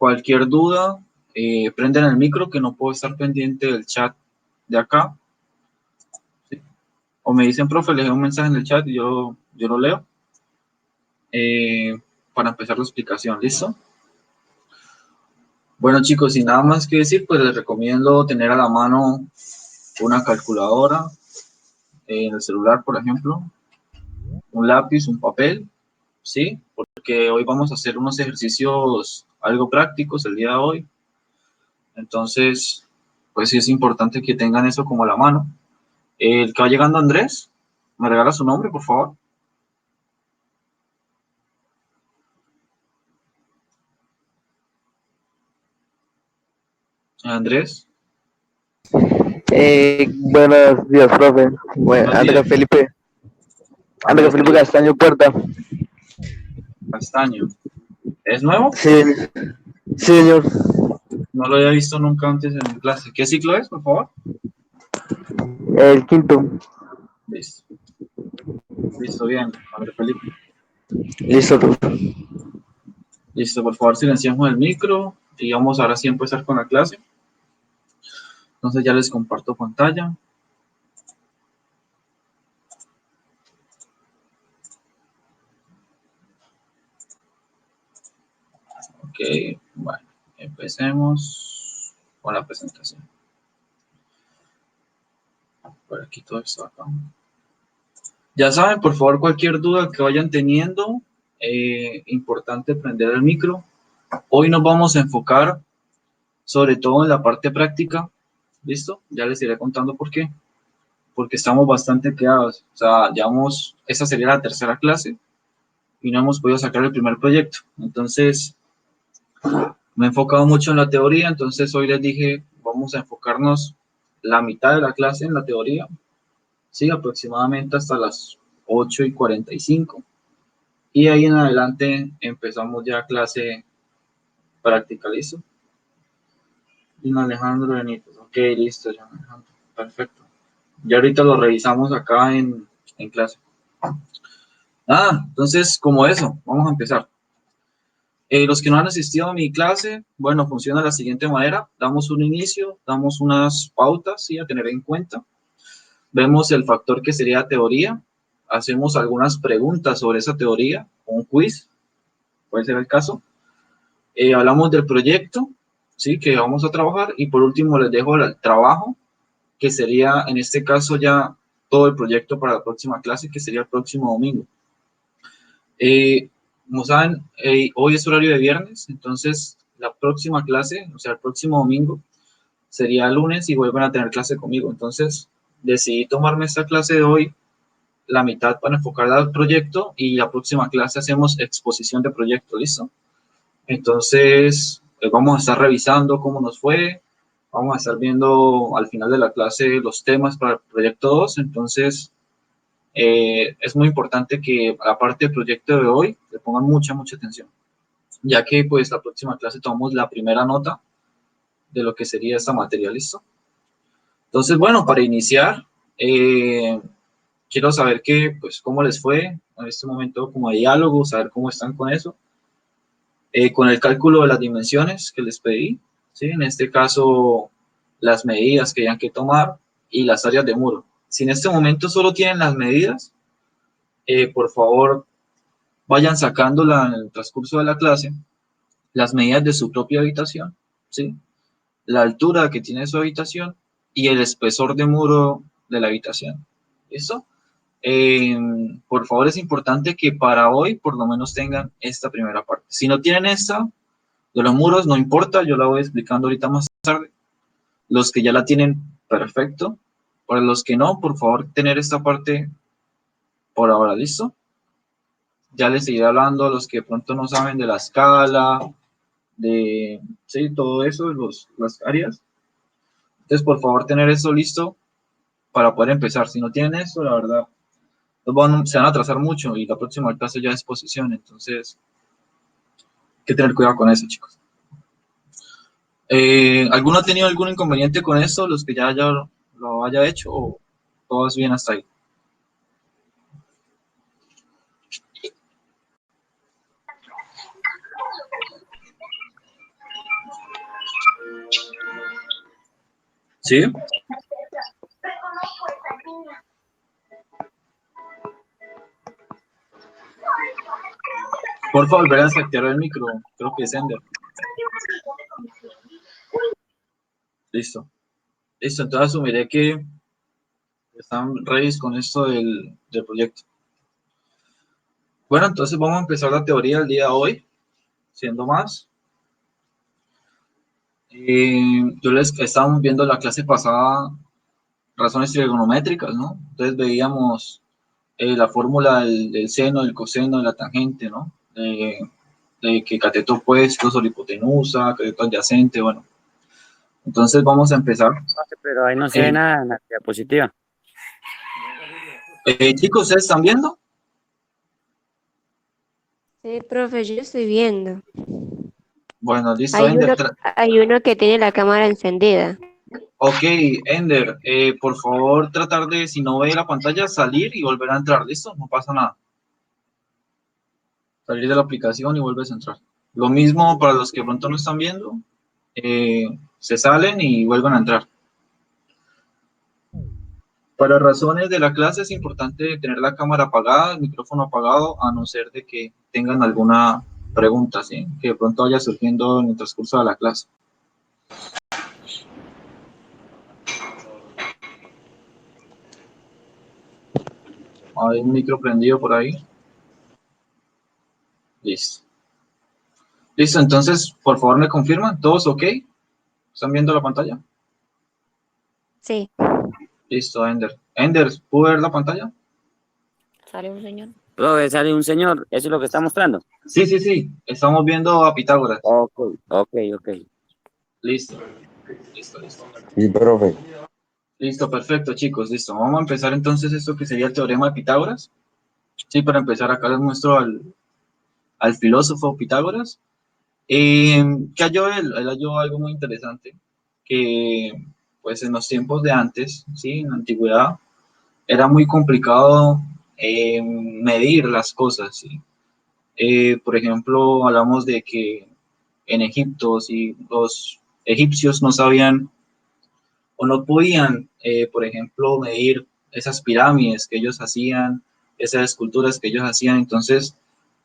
Cualquier duda, prenden el micro, que no puedo estar pendiente del chat de acá. ¿Sí? O me dicen, profe, les dejo un mensaje en el chat y yo lo leo. Para empezar la explicación, ¿listo? Bueno, chicos, sin nada más que decir, pues les recomiendo tener a la mano una calculadora, en el celular, por ejemplo, un lápiz, un papel, ¿sí? Porque hoy vamos a hacer unos ejercicios algo prácticos el día de hoy. Entonces, pues sí es importante que tengan eso como a la mano. El que va llegando, Andrés, ¿me regala su nombre, por favor? Andrés. Buenos días, profe. Bueno, Buenos días. André Andrés Felipe Castaño Puerta. Castaño. ¿Es nuevo? Sí, sí, señor. No lo había visto nunca antes en clase. ¿Qué ciclo es, por favor? El quinto. Listo. Listo, bien, Andrés Felipe. Listo, profe. Listo, por favor, silenciamos el micro y vamos ahora sí a empezar con la clase. Entonces ya les comparto pantalla. Ok, bueno, empecemos con la presentación. Por aquí todo está acá. Ya saben, por favor, cualquier duda que vayan teniendo, importante prender el micro. Hoy nos vamos a enfocar sobre todo en la parte práctica. ¿Listo? Ya les iré contando por qué. Porque estamos bastante quedados. O sea, esta sería la tercera clase y no hemos podido sacar el primer proyecto. Entonces, me he enfocado mucho en la teoría, entonces hoy les dije, vamos a enfocarnos la mitad de la clase en la teoría, sí, aproximadamente hasta las 8:45. Y ahí en adelante empezamos ya clase práctica, ¿listo? Y Alejandro Benítez, ok, listo, ya Alejandro, perfecto. Ya ahorita lo revisamos acá en clase. Entonces, como eso, vamos a empezar. Los que no han asistido a mi clase, bueno, funciona de la siguiente manera. Damos un inicio, damos unas pautas, ¿sí? A tener en cuenta. Vemos el factor que sería teoría. Hacemos algunas preguntas sobre esa teoría, un quiz, puede ser el caso. Hablamos del proyecto, ¿sí? Que vamos a trabajar. Y por último les dejo el trabajo, que sería en este caso ya todo el proyecto para la próxima clase, que sería el próximo domingo. Como saben, hoy es horario de viernes, entonces la próxima clase, o sea, el próximo domingo, sería lunes y vuelven a tener clase conmigo. Entonces, decidí tomarme esta clase de hoy, la mitad para enfocarla al proyecto y la próxima clase hacemos exposición de proyecto, ¿listo? Entonces, vamos a estar revisando cómo nos fue, vamos a estar viendo al final de la clase los temas para el proyecto 2, entonces es muy importante que aparte del proyecto de hoy le pongan mucha atención, ya que pues la próxima clase tomamos la primera nota de lo que sería esta materia, ¿listo? Entonces, bueno, para iniciar, quiero saber pues, cómo les fue en este momento como de diálogo, saber cómo están con eso, con el cálculo de las dimensiones que les pedí, ¿sí? En este caso, las medidas que hayan que tomar y las áreas de muro. Si en este momento solo tienen las medidas, por favor, vayan sacándola en el transcurso de la clase, las medidas de su propia habitación, ¿sí? La altura que tiene su habitación y el espesor de muro de la habitación. ¿Listo? Por favor, es importante que para hoy por lo menos tengan esta primera parte. Si no tienen esta de los muros, no importa, yo la voy explicando ahorita más tarde. Los que ya la tienen, perfecto. Para los que no, por favor, tener esta parte por ahora, ¿listo? Ya les seguiré hablando a los que de pronto no saben de la escala, sí, todo eso, las áreas. Entonces, por favor, tener eso listo para poder empezar. Si no tienen eso, la verdad, se van a atrasar mucho y la próxima clase ya es exposición. Entonces, hay que tener cuidado con eso, chicos. ¿Alguno ha tenido algún inconveniente con esto? ¿Los que ya lo haya hecho o todo es bien hasta ahí? ¿Sí? Por favor, volver a desactivar el micro. Creo que es Ender. Listo. Listo, entonces asumiré que están ready con esto del proyecto. Bueno, entonces vamos a empezar la teoría del día de hoy, siendo más. Yo les estábamos viendo la clase pasada razones trigonométricas, ¿no? Entonces veíamos la fórmula del seno, del coseno, de la tangente, ¿no? De que cateto opuesto sobre hipotenusa, cateto adyacente, bueno. Entonces vamos a empezar. Pero ahí no se ve Eh, nada en la diapositiva. Chicos, ¿ustedes están viendo? Sí, profe, yo estoy viendo. Bueno, listo, Hay Ender. uno, hay uno que tiene la cámara encendida. Ok, Ender, por favor, tratar de, si no ve la pantalla, salir y volver a entrar, ¿listo? No pasa nada. Salir de la aplicación y vuelves a entrar. Lo mismo para los que pronto no están viendo, se salen y vuelven a entrar. Para razones de la clase es importante tener la cámara apagada, el micrófono apagado, a no ser de que tengan alguna pregunta, ¿sí? Que de pronto vaya surgiendo en el transcurso de la clase. Hay un micro prendido por ahí. Listo. Listo, entonces, por favor, me confirman. ¿Todos ok? ¿Están viendo la pantalla? Sí. Listo, Ender. Ender, ¿pudo ver la pantalla? ¿Sale un señor? Profe, sale un señor, ¿eso es lo que está mostrando? Sí, sí, sí. Estamos viendo a Pitágoras. Ok, ok, ok. Listo. Listo, listo. Sí, profe. Listo, perfecto, chicos. Listo. Vamos a empezar entonces esto que sería el teorema de Pitágoras. Sí, para empezar acá les muestro al filósofo Pitágoras. ¿Qué halló él? Él halló algo muy interesante, que pues en los tiempos de antes, ¿sí? En la antigüedad, era muy complicado medir las cosas, ¿sí? Por ejemplo, hablamos de que en Egipto, si los egipcios no sabían o no podían, por ejemplo, medir esas pirámides que ellos hacían, esas esculturas que ellos hacían, entonces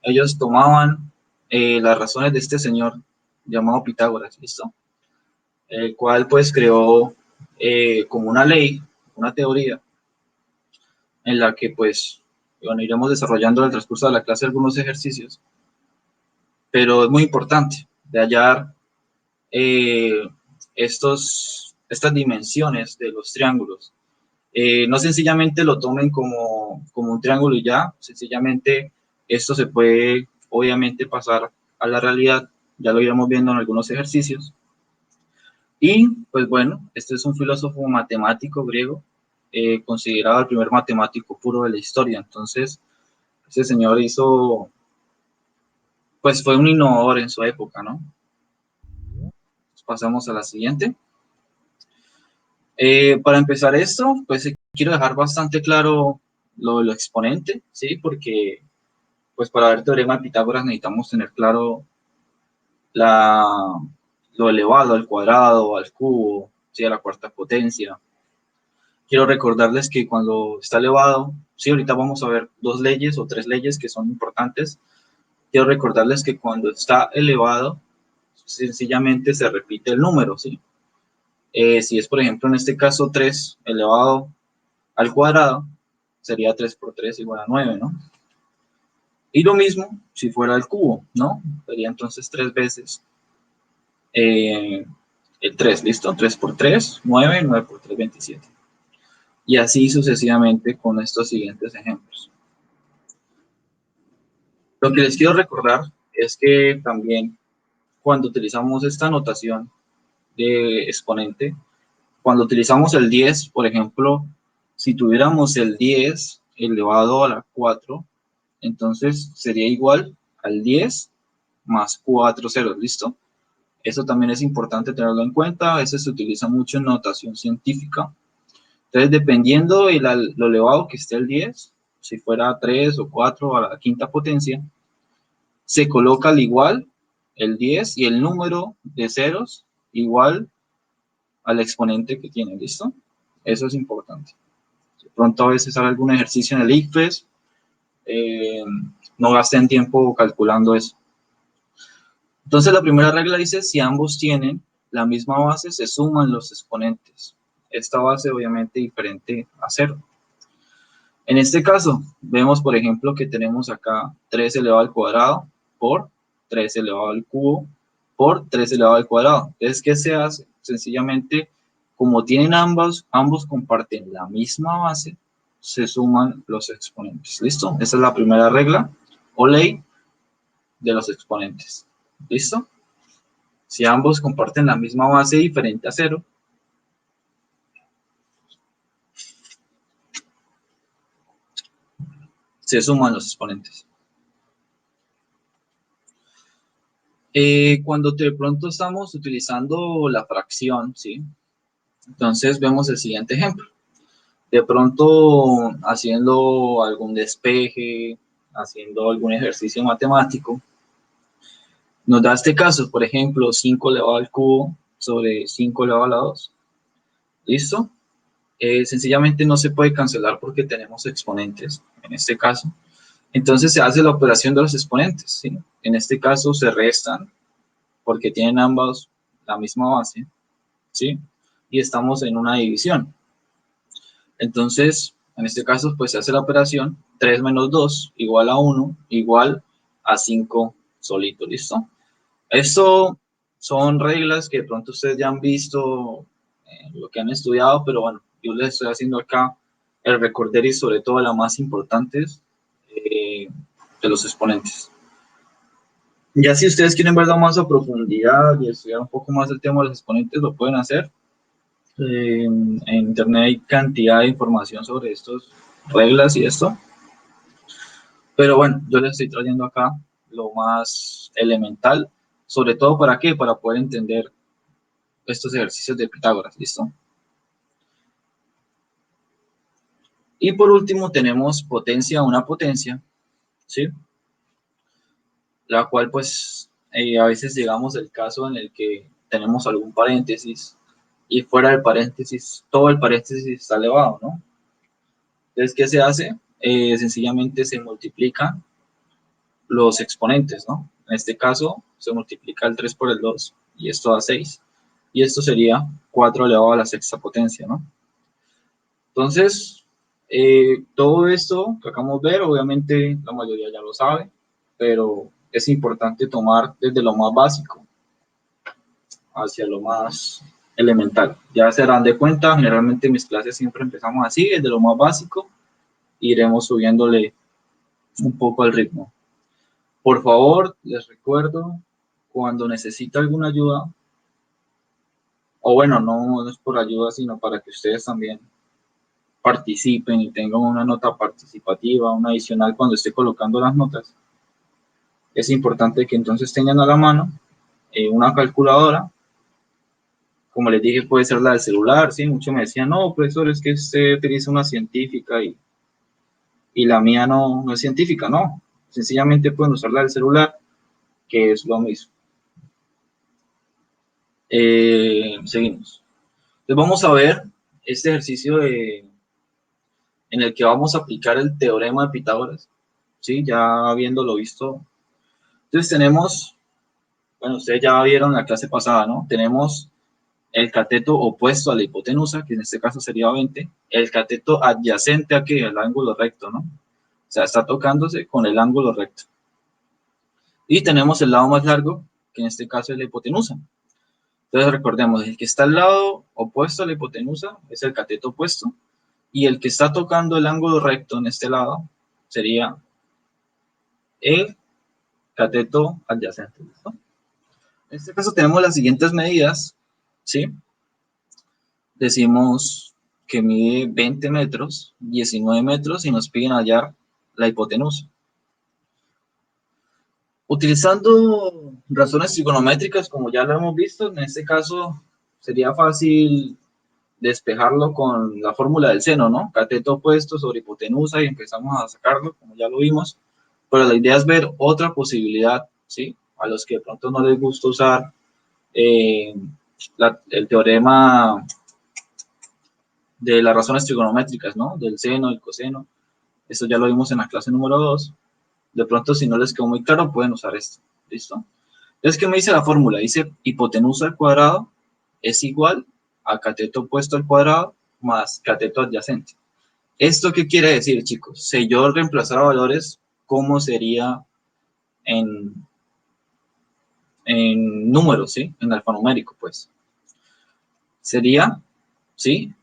ellos tomaban las razones de este señor llamado Pitágoras, ¿listo? El cual pues creó como una ley, una teoría, en la que pues, bueno, iremos desarrollando en el transcurso de la clase algunos ejercicios, pero es muy importante de hallar eh, estas dimensiones de los triángulos. No sencillamente lo tomen como un triángulo y ya, sencillamente esto se puede obviamente pasar a la realidad, ya lo iremos viendo en algunos ejercicios. Y pues bueno, este es un filósofo matemático griego, considerado el primer matemático puro de la historia, entonces ese señor pues fue un innovador en su época, ¿no? Pasamos a la siguiente. Para empezar esto, pues quiero dejar bastante claro lo exponente, ¿sí? Porque pues para ver teorema de Pitágoras necesitamos tener claro la, lo elevado al cuadrado, al cubo, ¿sí? A la cuarta potencia. Quiero recordarles que cuando está elevado, sí, ahorita vamos a ver dos leyes o tres leyes que son importantes. Quiero recordarles que cuando está elevado, sencillamente se repite el número, ¿sí? Si es, por ejemplo, en este caso 3 elevado al cuadrado, sería 3 por 3 igual a 9, ¿no? Y lo mismo si fuera el cubo, ¿no? Sería entonces 3 veces el 3, ¿listo? 3 por 3, 9, 9 por 3, 27. Y así sucesivamente con estos siguientes ejemplos. Lo que les quiero recordar es que también cuando utilizamos esta notación de exponente, cuando utilizamos el 10, por ejemplo, si tuviéramos el 10 elevado a la 4, entonces sería igual al 10 más 4 ceros, ¿listo? Eso también es importante tenerlo en cuenta, a veces se utiliza mucho en notación científica. Entonces, dependiendo de lo elevado que esté el 10, si fuera 3 o 4 a la quinta potencia, se coloca al igual el 10 y el número de ceros igual al exponente que tiene, ¿listo? Eso es importante. De pronto a veces sale algún ejercicio en el ICFES, no gasten tiempo calculando eso. Entonces la primera regla dice, si ambos tienen la misma base, se suman los exponentes. Esta base obviamente diferente a 0. En este caso, vemos por ejemplo que tenemos acá 3 elevado al cuadrado por 3 elevado al cubo por 3 elevado al cuadrado. Entonces, ¿qué se hace? Sencillamente, como tienen ambos comparten la misma base, se suman los exponentes. ¿Listo? Esa es la primera regla o ley de los exponentes. ¿Listo? Si ambos comparten la misma base diferente a 0, se suman los exponentes. Cuando de pronto estamos utilizando la fracción, ¿sí? Entonces vemos el siguiente ejemplo. De pronto haciendo algún despeje, haciendo algún ejercicio matemático, nos da este caso, por ejemplo, 5 elevado al cubo sobre 5 elevado a la 2. ¿Listo? Sencillamente no se puede cancelar porque tenemos exponentes, en este caso. Entonces se hace la operación de los exponentes, ¿sí? En este caso se restan porque tienen ambos la misma base, ¿sí? Y estamos en una división. Entonces, en este caso, pues se hace la operación 3 menos 2 igual a 1 igual a 5 solito, ¿listo? Esto son reglas que de pronto ustedes ya han visto, lo que han estudiado, pero bueno, yo les estoy haciendo acá el recorder y sobre todo las más importantes de los exponentes. Ya si ustedes quieren verlo más a profundidad y estudiar un poco más el tema de los exponentes, lo pueden hacer. En internet hay cantidad de información sobre estas reglas y esto. Pero bueno, yo les estoy trayendo acá lo más elemental, sobre todo ¿para qué? Para poder entender estos ejercicios de Pitágoras, ¿listo? Y por último tenemos potencia, una potencia, ¿sí? La cual pues a veces llegamos al caso en el que tenemos algún paréntesis y fuera del paréntesis, todo el paréntesis está elevado, ¿no? Entonces, ¿qué se hace? Sencillamente se multiplican los exponentes, ¿no? En este caso, se multiplica el 3 por el 2 y esto da 6. Y esto sería 4 elevado a la sexta potencia, ¿no? Entonces, todo esto que acabamos de ver, obviamente la mayoría ya lo sabe, pero es importante tomar desde lo más básico hacia lo más elemental. Ya se darán de cuenta, generalmente mis clases siempre empezamos así, desde lo más básico, iremos subiéndole un poco al ritmo. Por favor, les recuerdo, cuando necesita alguna ayuda, o bueno, no es por ayuda, sino para que ustedes también participen y tengan una nota participativa, una adicional cuando esté colocando las notas. Es importante que entonces tengan a la mano una calculadora. Como les dije, puede ser la del celular, ¿sí? Muchos me decían, no, profesor, es que usted utiliza una científica y la mía no es científica, no. Sencillamente pueden usar la del celular, que es lo mismo. Seguimos. Entonces vamos a ver este ejercicio en el que vamos a aplicar el teorema de Pitágoras, ¿sí? Ya habiéndolo visto. Entonces tenemos, bueno, ustedes ya vieron la clase pasada, ¿no? Tenemos el cateto opuesto a la hipotenusa, que en este caso sería 20, el cateto adyacente a que el ángulo recto, ¿no? O sea, está tocándose con el ángulo recto. Y tenemos el lado más largo, que en este caso es la hipotenusa. Entonces recordemos, el que está al lado opuesto a la hipotenusa es el cateto opuesto, y el que está tocando el ángulo recto en este lado sería el cateto adyacente, ¿listo? En este caso tenemos las siguientes medidas, ¿sí? Decimos que mide 20 metros, 19 metros y nos piden hallar la hipotenusa. Utilizando razones trigonométricas, como ya lo hemos visto, en este caso sería fácil despejarlo con la fórmula del seno, ¿no? Cateto opuesto sobre hipotenusa y empezamos a sacarlo, como ya lo vimos. Pero la idea es ver otra posibilidad, ¿sí? A los que de pronto no les gusta usar el teorema de las razones trigonométricas, ¿no? Del seno, el coseno. Esto ya lo vimos en la clase número 2. De pronto, si no les quedó muy claro, pueden usar esto. ¿Listo? Entonces, ¿qué me dice la fórmula? Dice hipotenusa al cuadrado es igual a cateto opuesto al cuadrado más cateto adyacente. ¿Esto qué quiere decir, chicos? Si yo reemplazara valores, ¿cómo sería en números, ¿sí? En alfanumérico, pues. Sería, ¿sí?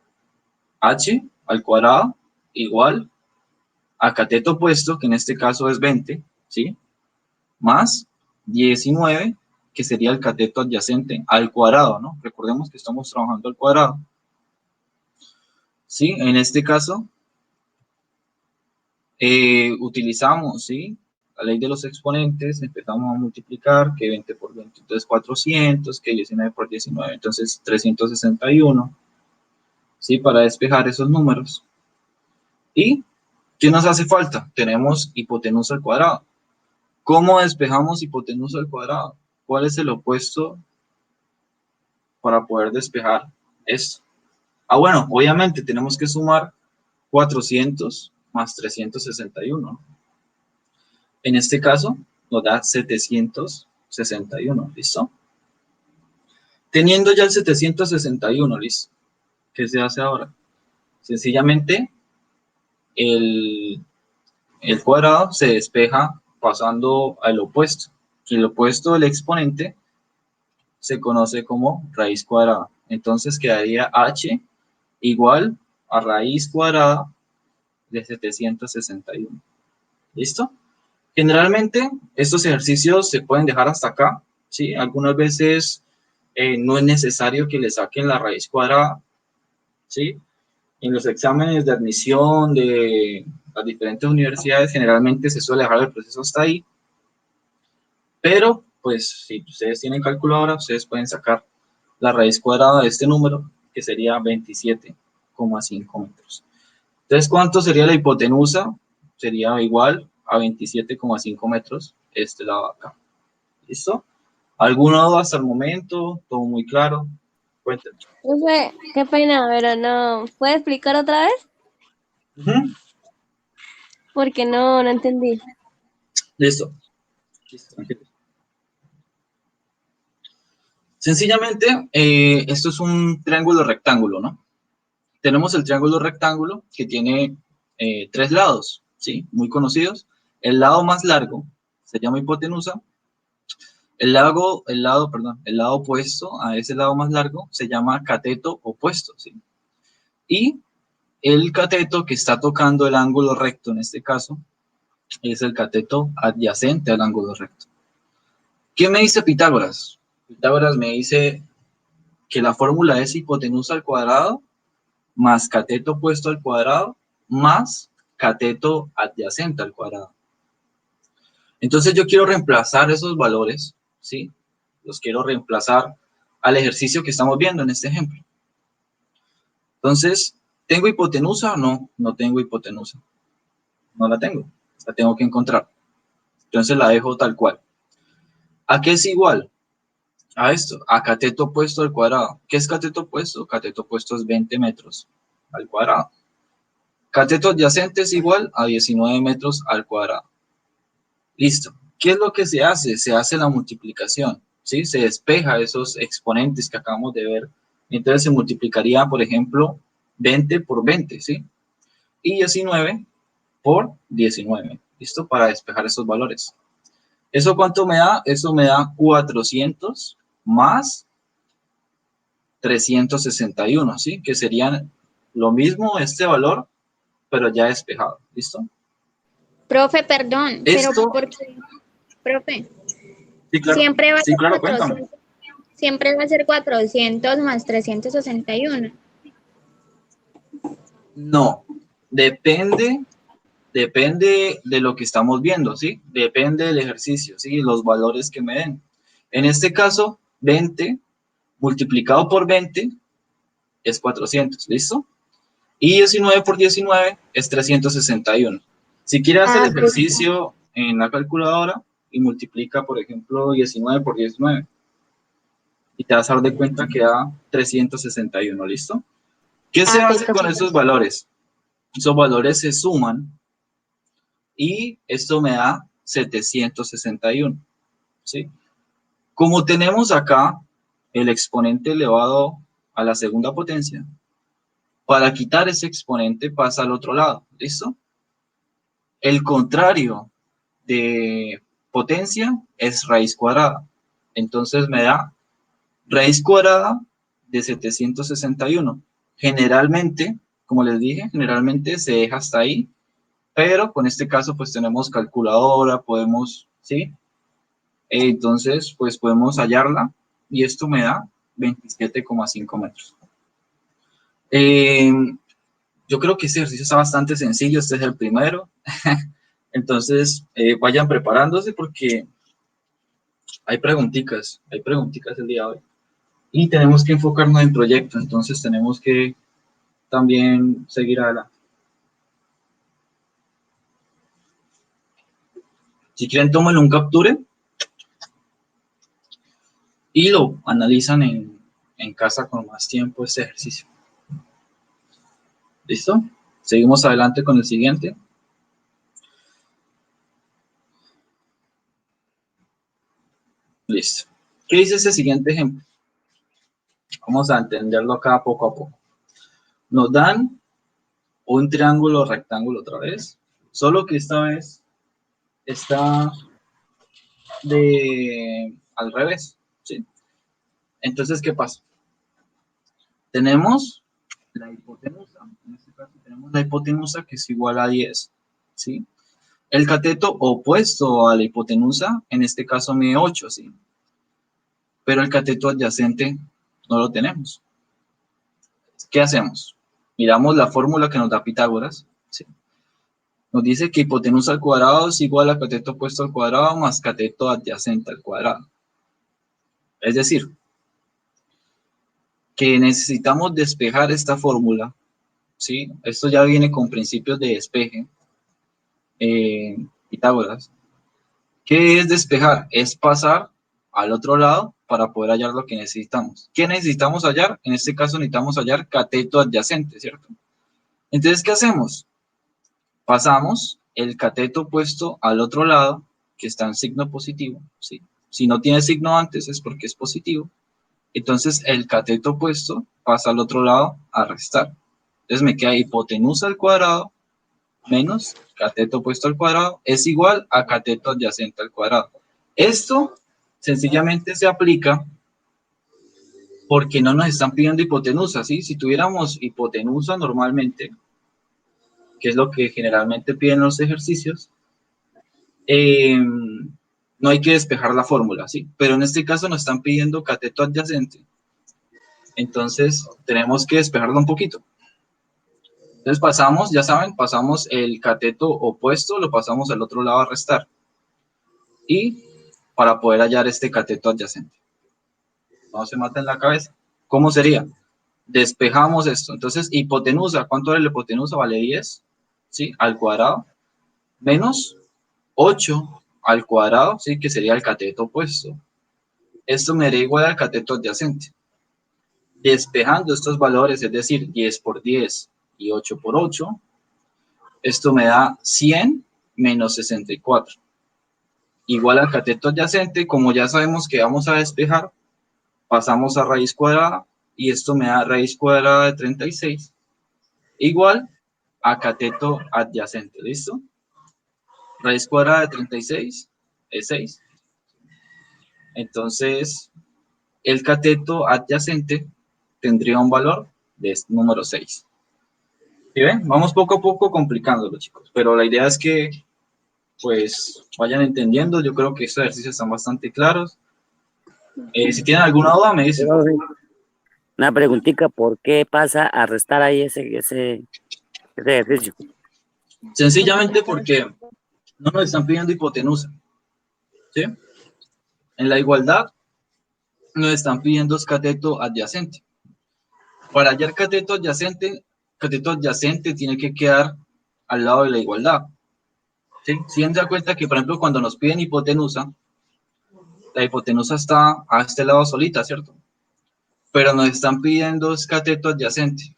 H al cuadrado igual a cateto opuesto, que en este caso es 20, ¿sí? Más 19, que sería el cateto adyacente al cuadrado, ¿no? Recordemos que estamos trabajando al cuadrado. ¿Sí? En este caso, utilizamos, ¿sí? La ley de los exponentes, empezamos a multiplicar, que 20 por 20, entonces 400, que 19 por 19, entonces 361, ¿sí? Para despejar esos números. ¿Y qué nos hace falta? Tenemos hipotenusa al cuadrado. ¿Cómo despejamos hipotenusa al cuadrado? ¿Cuál es el opuesto para poder despejar esto? Ah, bueno, obviamente tenemos que sumar 400 más 361. En este caso, nos da 761, ¿listo? Teniendo ya el 761, ¿listo? ¿Qué se hace ahora? Sencillamente, el cuadrado se despeja pasando al opuesto. El opuesto del exponente se conoce como raíz cuadrada. Entonces quedaría h igual a raíz cuadrada de 761. ¿Listo? Generalmente estos ejercicios se pueden dejar hasta acá, ¿sí? Algunas veces no es necesario que le saquen la raíz cuadrada, ¿sí? En los exámenes de admisión de las diferentes universidades generalmente se suele dejar el proceso hasta ahí, pero pues si ustedes tienen calculadora, ustedes pueden sacar la raíz cuadrada de este número, que sería 27,5 metros. Entonces, ¿cuánto sería la hipotenusa? Sería igual a 27,5 metros este lado de acá. ¿Listo? ¿Alguna duda hasta el momento? ¿Todo muy claro? Cuéntenme. Profe, qué pena, pero no. ¿Puede explicar otra vez? Porque no entendí. Listo. Listo, tranquilo. Sencillamente, esto es un triángulo rectángulo, ¿no? Tenemos el triángulo rectángulo que tiene 3 lados, ¿sí? Muy conocidos. El lado más largo se llama hipotenusa. El lado opuesto a ese lado más largo se llama cateto opuesto, ¿sí? Y el cateto que está tocando el ángulo recto en este caso es el cateto adyacente al ángulo recto. ¿Qué me dice Pitágoras? Pitágoras me dice que la fórmula es hipotenusa al cuadrado más cateto opuesto al cuadrado más cateto adyacente al cuadrado. Entonces yo quiero reemplazar esos valores, ¿sí? Los quiero reemplazar al ejercicio que estamos viendo en este ejemplo. Entonces, ¿tengo hipotenusa o no? No tengo hipotenusa. No la tengo. La tengo que encontrar. Entonces la dejo tal cual. ¿A qué es igual? A esto, a cateto opuesto al cuadrado. ¿Qué es cateto opuesto? Cateto opuesto es 20 metros al cuadrado. Cateto adyacente es igual a 19 metros al cuadrado. Listo. ¿Qué es lo que se hace? Se hace la multiplicación, ¿sí? Se despeja esos exponentes que acabamos de ver. Entonces se multiplicaría, por ejemplo, 20 por 20, ¿sí? Y 19 por 19. ¿Listo? Para despejar esos valores. ¿Eso cuánto me da? Eso me da 400 más 361, ¿sí? Que serían lo mismo este valor, pero ya despejado. ¿Listo? Profe, perdón, pero Esto, porque, profe, sí, claro. siempre va a Sí, ser claro, cuéntame. 400, siempre va a ser 400 más 361. No, depende de lo que estamos viendo, ¿sí? Depende del ejercicio, ¿sí? Los valores que me den. En este caso, 20 multiplicado por 20 es 400, ¿listo? Y 19 por 19 es 361. Si quiere hacer el ejercicio en la calculadora y multiplica, por ejemplo, 19 por 19. y te vas a dar de cuenta que da 361, ¿listo? ¿Qué se Ah, hace con perfecto. esos valores? Esos valores se suman y esto me da 761, ¿sí? Como tenemos acá el exponente elevado a la segunda potencia, para quitar ese exponente pasa al otro lado, ¿listo? El contrario de potencia es raíz cuadrada. Entonces me da raíz cuadrada de 761. Generalmente, como les dije, generalmente se deja hasta ahí, pero con este caso pues tenemos calculadora, podemos, ¿sí? Entonces pues podemos hallarla y esto me da 27,5 metros. Eh, yo creo que este ejercicio está bastante sencillo, este es el primero. Entonces vayan preparándose porque hay preguntitas el día de hoy. Y tenemos que enfocarnos en proyecto, entonces tenemos que también seguir adelante. Si quieren, tómenlo un capture y lo analizan en casa con más tiempo este ejercicio. ¿Listo? Seguimos adelante con el siguiente. Listo. ¿Qué dice ese siguiente ejemplo? Vamos a entenderlo acá poco a poco. Nos dan un triángulo rectángulo otra vez, solo que esta vez está al revés, ¿sí? Entonces, ¿qué pasa? Tenemos la hipotenusa, en este caso tenemos la hipotenusa que es igual a 10, ¿sí? El cateto opuesto a la hipotenusa, en este caso mide 8, ¿sí? Pero el cateto adyacente no lo tenemos. ¿Qué hacemos? Miramos la fórmula que nos da Pitágoras, ¿sí? Nos dice que hipotenusa al cuadrado es igual a cateto opuesto al cuadrado más cateto adyacente al cuadrado. Es decir, que necesitamos despejar esta fórmula, ¿sí? Esto ya viene con principios de despeje, Pitágoras. ¿Qué es despejar? Es pasar al otro lado para poder hallar lo que necesitamos. ¿Qué necesitamos hallar? En este caso necesitamos hallar cateto adyacente, ¿cierto? Entonces, ¿qué hacemos? Pasamos el cateto opuesto al otro lado, que está en signo positivo, ¿sí? Si no tiene signo antes es porque es positivo. Entonces, el cateto opuesto pasa al otro lado a restar. Entonces, me queda hipotenusa al cuadrado menos cateto opuesto al cuadrado es igual a cateto adyacente al cuadrado. Esto sencillamente se aplica porque no nos están pidiendo hipotenusa, ¿sí? Si tuviéramos hipotenusa normalmente, que es lo que generalmente piden los ejercicios, no hay que despejar la fórmula, ¿sí? Pero en este caso nos están pidiendo cateto adyacente. Entonces, tenemos que despejarlo un poquito. Entonces pasamos, ya saben, pasamos el cateto opuesto, lo pasamos al otro lado a restar. Y para poder hallar este cateto adyacente. No se maten la cabeza. ¿Cómo sería? Despejamos esto. Entonces, hipotenusa, ¿cuánto vale la hipotenusa? Vale 10, ¿sí? Al cuadrado, menos 8 al cuadrado, ¿sí? Que sería el cateto opuesto. Esto me daría igual al cateto adyacente. Despejando estos valores, es decir, 10 por 10 y 8 por 8, esto me da 100 menos 64. Igual al cateto adyacente, como ya sabemos que vamos a despejar, pasamos a raíz cuadrada y esto me da raíz cuadrada de 36 igual a cateto adyacente, ¿listo? Raíz cuadrada de 36 es 6. Entonces, el cateto adyacente tendría un valor de número 6. ¿Sí ven? Vamos poco a poco complicándolo, chicos, pero la idea es que pues vayan entendiendo. Yo creo que estos ejercicios están bastante claros. Si tienen alguna duda, me dicen. Una preguntita, ¿por qué pasa a restar ahí ese ejercicio? Sencillamente porque no nos están pidiendo hipotenusa, ¿sí? En la igualdad nos están pidiendo cateto adyacente. Para hallar cateto adyacente tiene que quedar al lado de la igualdad, ¿sí? Si se dan cuenta que, por ejemplo, cuando nos piden hipotenusa, la hipotenusa está a este lado solita, ¿cierto? Pero nos están pidiendo es cateto adyacente.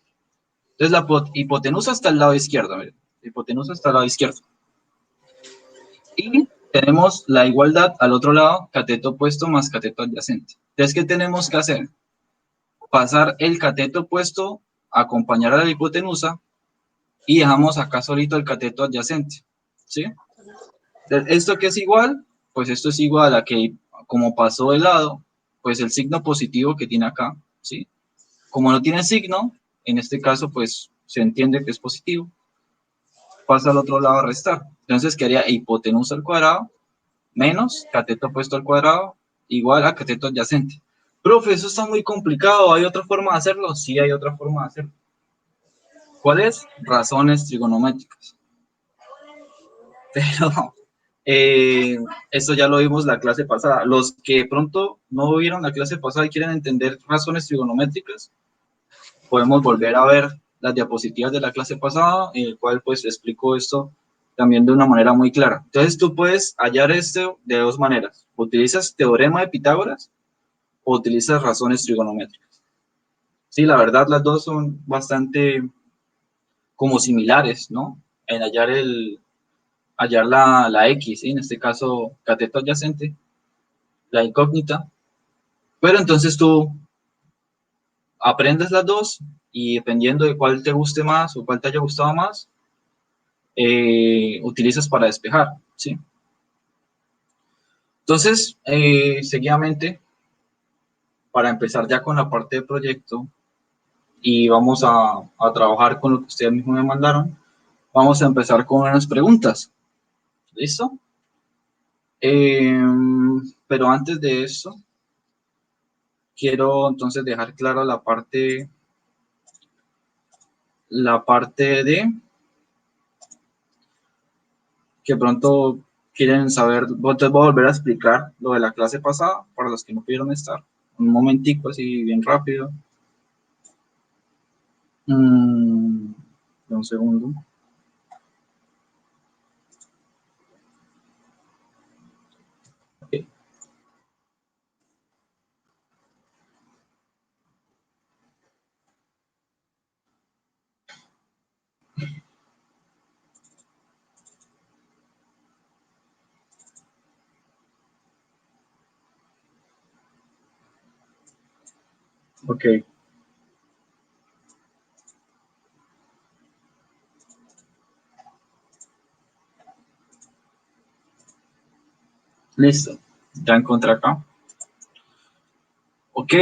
Entonces la hipotenusa está al lado izquierdo, miren. La hipotenusa está al lado izquierdo. Y tenemos la igualdad al otro lado, cateto opuesto más cateto adyacente. Entonces, ¿qué tenemos que hacer? Pasar el cateto opuesto a acompañar a la hipotenusa y dejamos acá solito el cateto adyacente, ¿sí? Entonces, ¿esto qué es igual? Pues esto es igual a que, como pasó de lado, pues el signo positivo que tiene acá, ¿sí? Como no tiene signo, en este caso, pues se entiende que es positivo, pasa al otro lado a restar. Entonces quedaría hipotenusa al cuadrado menos cateto opuesto al cuadrado igual a cateto adyacente. Profe, eso está muy complicado, ¿hay otra forma de hacerlo? Sí, hay otra forma de hacerlo. ¿Cuáles? Razones trigonométricas. Pero esto ya lo vimos la clase pasada. Los que pronto no vieron la clase pasada y quieren entender razones trigonométricas, podemos volver a ver las diapositivas de la clase pasada, en el cual pues explico esto también de una manera muy clara. Entonces tú puedes hallar esto de dos maneras. Utilizas teorema de Pitágoras o utilizas razones trigonométricas. Sí, la verdad las dos son bastante como similares, ¿no? En hallar la X, ¿sí? En este caso cateto adyacente, la incógnita. Pero entonces tú aprendes las dos y dependiendo de cuál te guste más o cuál te haya gustado más, utilizas para despejar, ¿sí? Entonces, seguidamente, para empezar ya con la parte de proyecto y vamos a trabajar con lo que ustedes mismos me mandaron, vamos a empezar con unas preguntas, ¿listo? Pero antes de eso, quiero entonces dejar clara la parte de que pronto quieren saber, entonces voy a volver a explicar lo de la clase pasada para los que no pudieron estar. Un momentico así bien rápido. Un segundo. Okay. Ok. Listo. Ya encontré acá. Ok.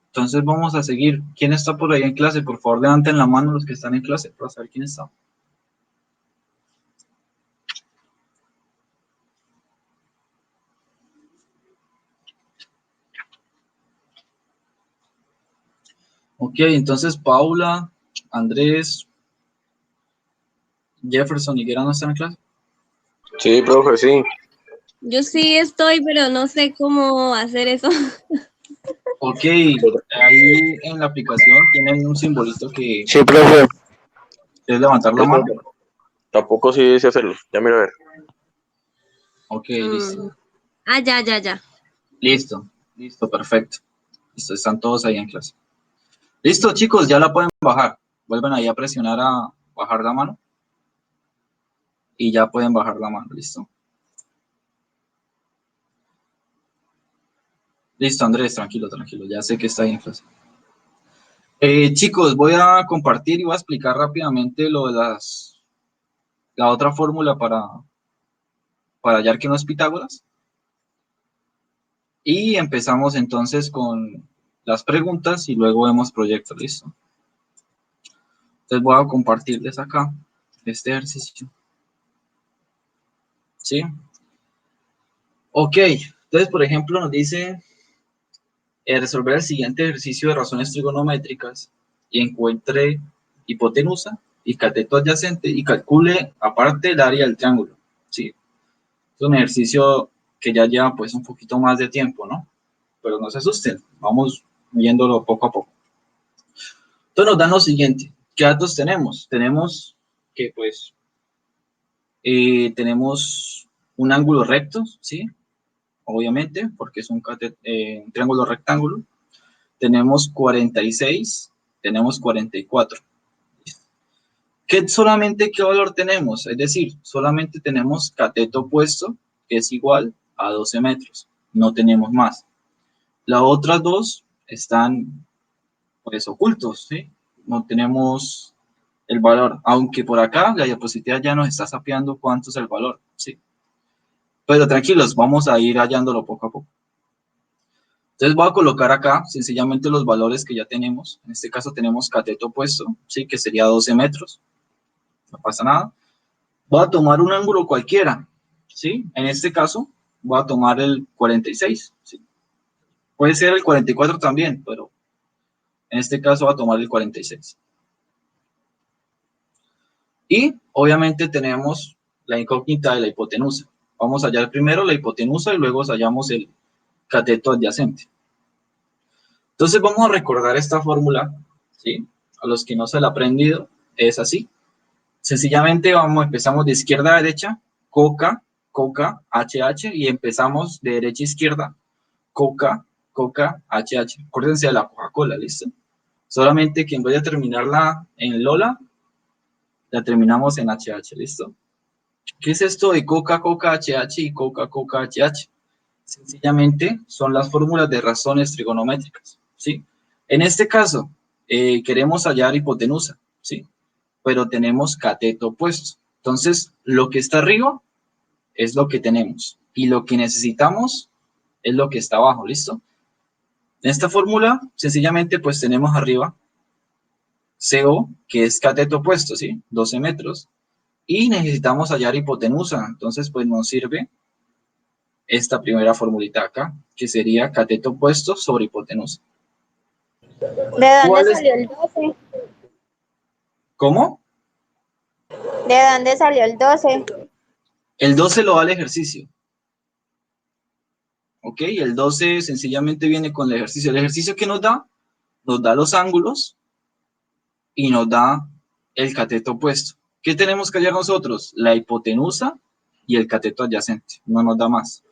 Entonces vamos a seguir. ¿Quién está por ahí en clase? Por favor, levanten la mano los que están en clase para saber quién está. Ok, entonces Paula, Andrés, Jefferson y Guerra no están en clase. Sí, profe, sí. Yo sí estoy, pero no sé cómo hacer eso. Ok, ahí en la aplicación tienen un simbolito que Sí, profe. es levantar la mano. Tampoco sí sé hacerlo. Ya mira a ver. Ok, listo. Ya. Listo, perfecto. Listo, están todos ahí en clase. Listo, chicos, ya la pueden bajar. Vuelven ahí a presionar a bajar la mano. Y ya pueden bajar la mano, listo. Listo, Andrés, tranquilo, ya sé que está ahí en clase. Chicos, voy a compartir y voy a explicar rápidamente lo de la otra fórmula para hallar que no es Pitágoras. Y empezamos entonces con las preguntas y luego vemos proyectos, listo. Entonces voy a compartirles acá este ejercicio. ¿Sí? Ok, entonces por ejemplo nos dice resolver el siguiente ejercicio de razones trigonométricas y encuentre hipotenusa y cateto adyacente y calcule aparte el área del triángulo. ¿Sí? Es un ejercicio que ya lleva pues un poquito más de tiempo, ¿no? Pero no se asusten, vamos viéndolo poco a poco. Entonces nos dan lo siguiente, ¿qué datos tenemos? Tenemos que pues tenemos un ángulo recto, ¿sí? obviamente, porque es un triángulo rectángulo. Tenemos 46, tenemos 44. ¿Qué valor tenemos? Es decir, solamente tenemos cateto opuesto, que es igual a 12 metros. No tenemos más. Las otras dos están, pues, ocultos, ¿sí? No tenemos el valor, aunque por acá la diapositiva ya nos está sapeando cuánto es el valor, ¿sí? Pero tranquilos, vamos a ir hallándolo poco a poco. Entonces voy a colocar acá sencillamente los valores que ya tenemos. En este caso tenemos cateto opuesto, ¿sí? Que sería 12 metros. No pasa nada. Voy a tomar un ángulo cualquiera, ¿sí? En este caso voy a tomar el 46, ¿sí? Puede ser el 44 también, pero en este caso voy a tomar el 46. Y obviamente tenemos la incógnita de la hipotenusa. Vamos a hallar primero la hipotenusa y luego hallamos el cateto adyacente. Entonces vamos a recordar esta fórmula, ¿sí? A los que no se la han aprendido, es así. Sencillamente empezamos de izquierda a derecha, Coca, Coca, HH, y empezamos de derecha a izquierda, Coca, Coca, HH. Acuérdense de la Coca-Cola, ¿listo? Solamente que en vez de terminarla en Lola, la terminamos en HH, ¿listo? ¿Qué es esto de Coca, Coca, HH y Coca, Coca, HH? Sencillamente son las fórmulas de razones trigonométricas, ¿sí? En este caso, queremos hallar hipotenusa, ¿sí? Pero tenemos cateto opuesto. Entonces, lo que está arriba es lo que tenemos y lo que necesitamos es lo que está abajo, ¿listo? En esta fórmula, sencillamente, pues tenemos arriba CO, que es cateto opuesto, ¿sí? 12 metros. Y necesitamos hallar hipotenusa. Entonces, pues nos sirve esta primera formulita acá, que sería cateto opuesto sobre hipotenusa. ¿De dónde salió el 12? ¿Cómo? ¿De dónde salió el 12? El 12 lo da el ejercicio. ¿Ok? El 12 sencillamente viene con el ejercicio. ¿El ejercicio qué nos da? Nos da los ángulos y nos da el cateto opuesto. ¿Qué tenemos que hallar nosotros? La hipotenusa y el cateto adyacente. No nos da más.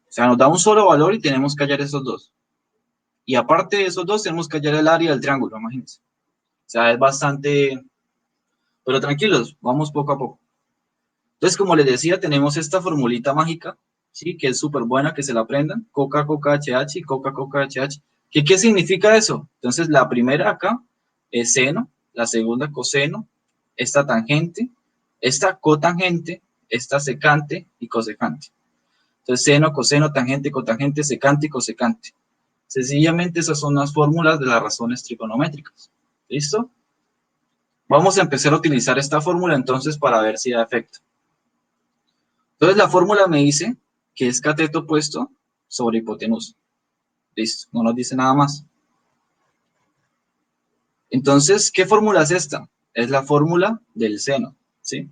O sea, nos da un solo valor y tenemos que hallar esos dos. Y aparte de esos dos, tenemos que hallar el área del triángulo, imagínense. O sea, es bastante... Pero tranquilos, vamos poco a poco. Entonces, como les decía, tenemos esta formulita mágica, ¿sí? Que es súper buena, que se la aprendan. Coca, Coca, HH y Coca, Coca, HH. ¿Qué significa eso? Entonces, la primera acá es seno, la segunda coseno, esta tangente, esta cotangente, esta secante y cosecante. Entonces, seno, coseno, tangente, cotangente, secante y cosecante. Sencillamente esas son las fórmulas de las razones trigonométricas. ¿Listo? Vamos a empezar a utilizar esta fórmula entonces para ver si da efecto. Entonces la fórmula me dice que es cateto opuesto sobre hipotenusa. Listo, no nos dice nada más. Entonces, ¿qué fórmula es esta? Es la fórmula del seno, ¿sí?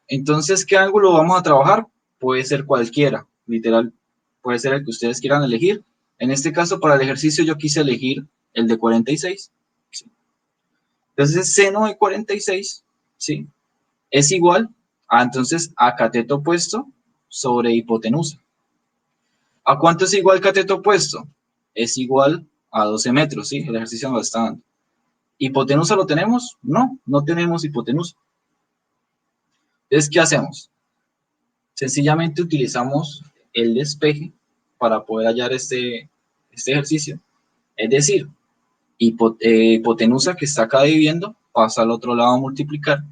Entonces, ¿qué ángulo vamos a trabajar? Puede ser cualquiera, literal, puede ser el que ustedes quieran elegir. En este caso, para el ejercicio yo quise elegir el de 46. ¿Sí? Entonces, seno de 46, ¿sí? Es igual a, entonces, a cateto opuesto sobre hipotenusa. ¿A cuánto es igual cateto opuesto? Es igual a 12 metros, ¿sí? El ejercicio nos está dando. ¿Hipotenusa lo tenemos? No, no tenemos hipotenusa. Entonces, ¿qué hacemos? Sencillamente utilizamos el despeje para poder hallar este ejercicio. Es decir, hipotenusa que está acá dividiendo pasa al otro lado a multiplicar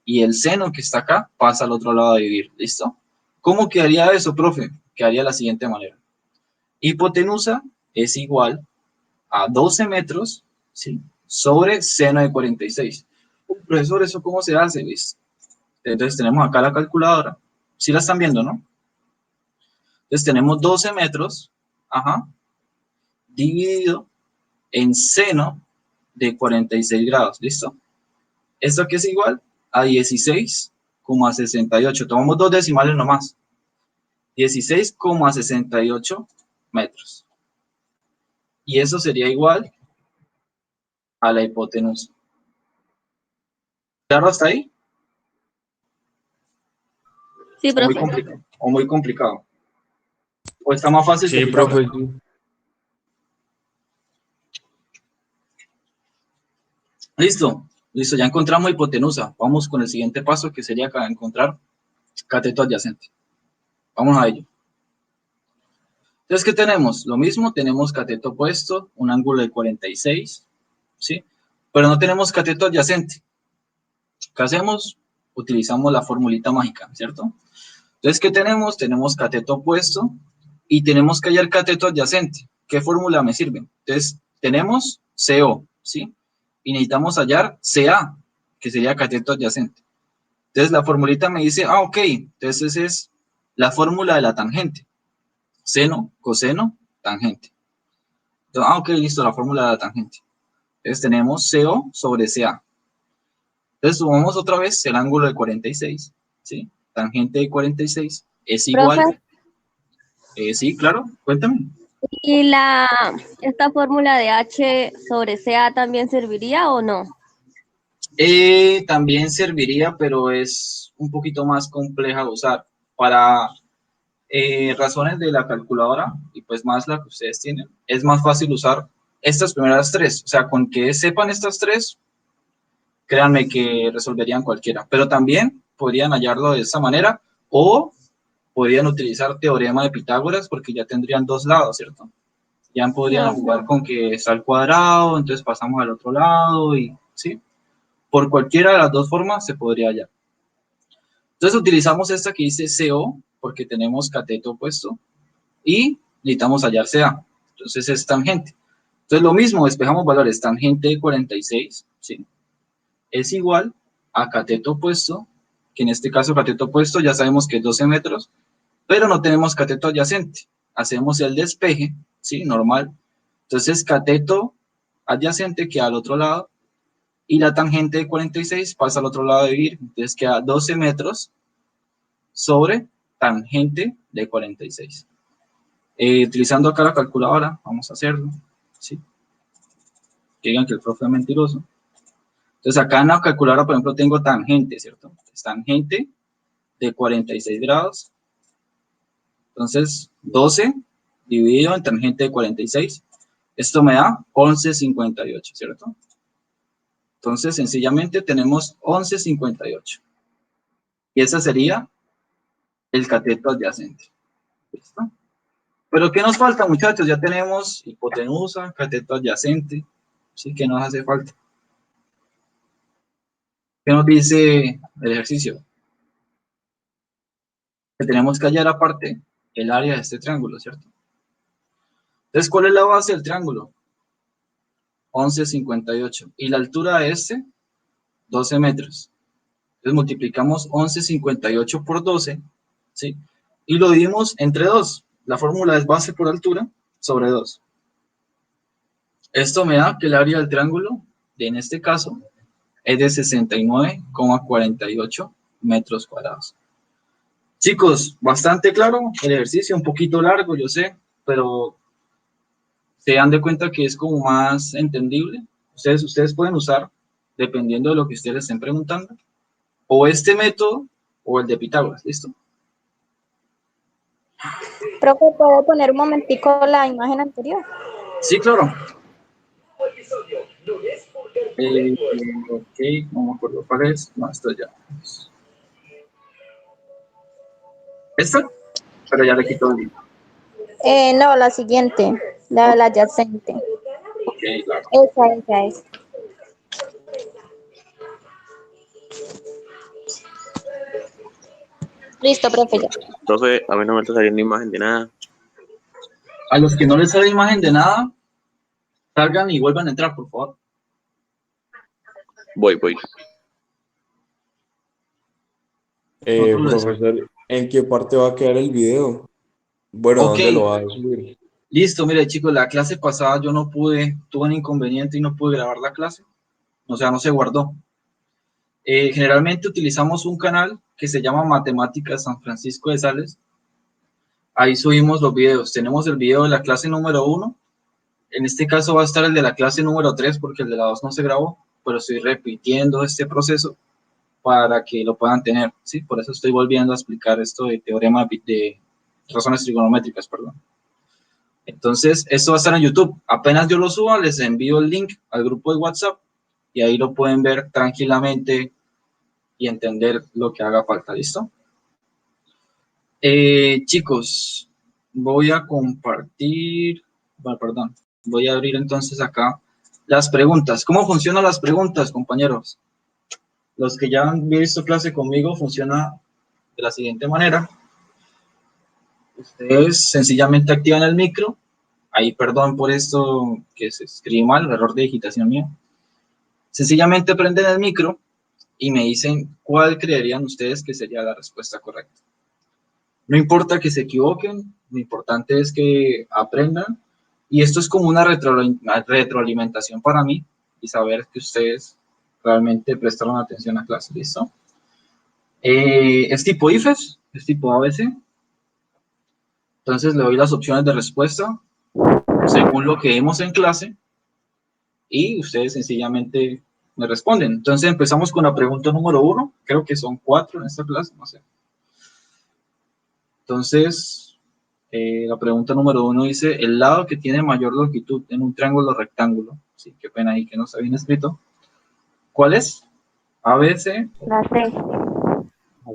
y el seno que está acá pasa al otro lado a dividir. ¿Listo? ¿Cómo quedaría eso, profe? Quedaría de la siguiente manera. Hipotenusa es igual a 12 metros, ¿sí? Sobre seno de 46. Profesor, ¿eso cómo se hace? ¿Listo? Entonces tenemos acá la calculadora. ¿Sí la están viendo, no? Entonces tenemos 12 metros, ajá, dividido en seno de 46 grados, ¿listo? ¿Esto qué es igual? A 16,68. Tomamos dos decimales nomás. 16,68 metros. Y eso sería igual a la hipotenusa. ¿Claro hasta ahí? Sí, ¿O muy profe. complicado? ¿O muy complicado? ¿O está más fácil que Sí, Pitágoras? profe. Sí. Listo, listo, ya encontramos hipotenusa. Vamos con el siguiente paso, que sería encontrar cateto adyacente. Vamos a ello. Entonces, ¿qué tenemos? Lo mismo, tenemos cateto opuesto, un ángulo de 46, ¿sí? Pero no tenemos cateto adyacente. ¿Qué hacemos? Utilizamos la formulita mágica, ¿cierto? Entonces, ¿qué tenemos? Tenemos cateto opuesto y tenemos que hallar cateto adyacente. ¿Qué fórmula me sirve? Entonces, tenemos CO, ¿sí? Y necesitamos hallar CA, que sería cateto adyacente. Entonces, la formulita me dice, ok, entonces esa es la fórmula de la tangente. Seno, coseno, tangente. Entonces, ok, listo, la fórmula de la tangente. Entonces, tenemos CO sobre CA. Entonces, sumamos otra vez el ángulo de 46, ¿sí? Tangente de 46 es Profe, igual. Sí, claro, cuéntame. ¿y esta fórmula de H sobre CA también serviría o no? También serviría, pero es un poquito más compleja de usar. Para razones de la calculadora, y pues más la que ustedes tienen, es más fácil usar estas primeras tres. O sea, con que sepan estas tres, créanme que resolverían cualquiera. Pero también podrían hallarlo de esta manera, o podrían utilizar teorema de Pitágoras, porque ya tendrían dos lados, ¿cierto? Ya podrían No. jugar con que está al cuadrado, entonces pasamos al otro lado, y ¿sí? Por cualquiera de las dos formas se podría hallar. Entonces utilizamos esta que dice CO, porque tenemos cateto opuesto, y necesitamos hallar CA. Entonces es tangente. Entonces lo mismo, despejamos valores. Tangente de 46, ¿sí? Es igual a cateto opuesto, que en este caso cateto opuesto ya sabemos que es 12 metros, pero no tenemos cateto adyacente. Hacemos el despeje, ¿sí? Normal. Entonces cateto adyacente queda al otro lado, y la tangente de 46 pasa al otro lado de vir, entonces queda 12 metros sobre tangente de 46. Utilizando acá la calculadora, vamos a hacerlo, ¿sí? Que digan que el profe es mentiroso. Entonces acá en la calculadora, por ejemplo, tengo tangente, ¿cierto? Tangente de 46 grados. Entonces, 12 dividido en tangente de 46. Esto me da 11,58, ¿cierto? Entonces, sencillamente tenemos 11,58. Y ese sería el cateto adyacente. ¿Listo? Pero ¿qué nos falta, muchachos? Ya tenemos hipotenusa, cateto adyacente. ¿Sí? ¿Qué nos hace falta? ¿Qué nos dice el ejercicio? Que tenemos que hallar aparte el área de este triángulo, ¿cierto? Entonces, ¿cuál es la base del triángulo? 11,58. Y la altura de este, 12 metros. Entonces, multiplicamos 11,58 por 12, ¿sí? Y lo dividimos entre 2. La fórmula es base por altura sobre 2. Esto me da que el área del triángulo, en este caso, es de 69,48 metros cuadrados. Chicos, bastante claro el ejercicio, un poquito largo, yo sé, pero se dan de cuenta que es como más entendible. Ustedes pueden usar, dependiendo de lo que ustedes estén preguntando, o este método o el de Pitágoras, ¿listo? Profe, ¿puedo poner un momentico la imagen anterior? Sí, claro. Ok, no me acuerdo cuál es. No, esto ya. ¿Esta? Pero ya le quito el... No, la siguiente, la adyacente. Ok, claro. Esa es. Listo, profe, ya. Entonces, a mí no me está saliendo imagen de nada. A los que no les sale imagen de nada, salgan y vuelvan a entrar, por favor. Voy. Nosotros les- Profesor, ¿en qué parte va a quedar el video? Bueno, Ok, ¿dónde lo va a subir? listo, mire chicos, la clase pasada yo no pude, tuve un inconveniente y no pude grabar la clase, o sea, no se guardó. Generalmente utilizamos un canal que se llama Matemáticas San Francisco de Sales. Ahí subimos los videos. Tenemos el video de la clase número 1. En este caso va a estar el de la clase número 3 porque el de la 2 no se grabó, pero estoy repitiendo este proceso para que lo puedan tener, ¿sí? Por eso estoy volviendo a explicar esto de teorema de razones trigonométricas, perdón. Entonces, esto va a estar en YouTube. Apenas yo lo suba, les envío el link al grupo de WhatsApp y ahí lo pueden ver tranquilamente y entender lo que haga falta, ¿listo? Chicos, voy a compartir, bueno, perdón, voy a abrir entonces acá las preguntas. ¿Cómo funcionan las preguntas, compañeros? Los que ya han visto clase conmigo, funciona de la siguiente manera. Ustedes sencillamente activan el micro. Ahí, perdón por esto que se escribe mal, error de digitación mío. Sencillamente prenden el micro y me dicen cuál creerían ustedes que sería la respuesta correcta. No importa que se equivoquen, lo importante es que aprendan. Y esto es como una retroalimentación para mí y saber que ustedes realmente prestaron atención a clase, ¿listo? Es tipo IFES, es tipo ABC. Entonces le doy las opciones de respuesta según lo que vimos en clase y ustedes sencillamente me responden. Entonces empezamos con la pregunta número 1, creo que son 4 en esta clase, no sé. Entonces, la pregunta número 1 dice, el lado que tiene mayor longitud en un triángulo rectángulo, sí, qué pena ahí que no está bien escrito, ¿cuál es? A, B, C. La C.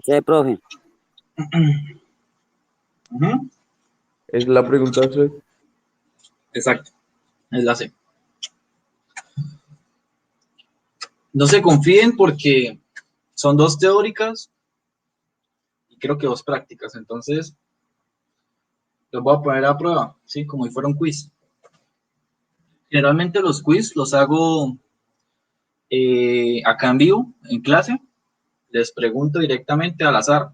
Sí, profe. Uh-huh. Es la pregunta C. Exacto, es la C. No se confíen porque son 2 teóricas y creo que 2 prácticas, entonces los voy a poner a prueba, ¿sí? Como si fuera un quiz. Generalmente los quiz los hago acá en vivo, en clase, les pregunto directamente al azar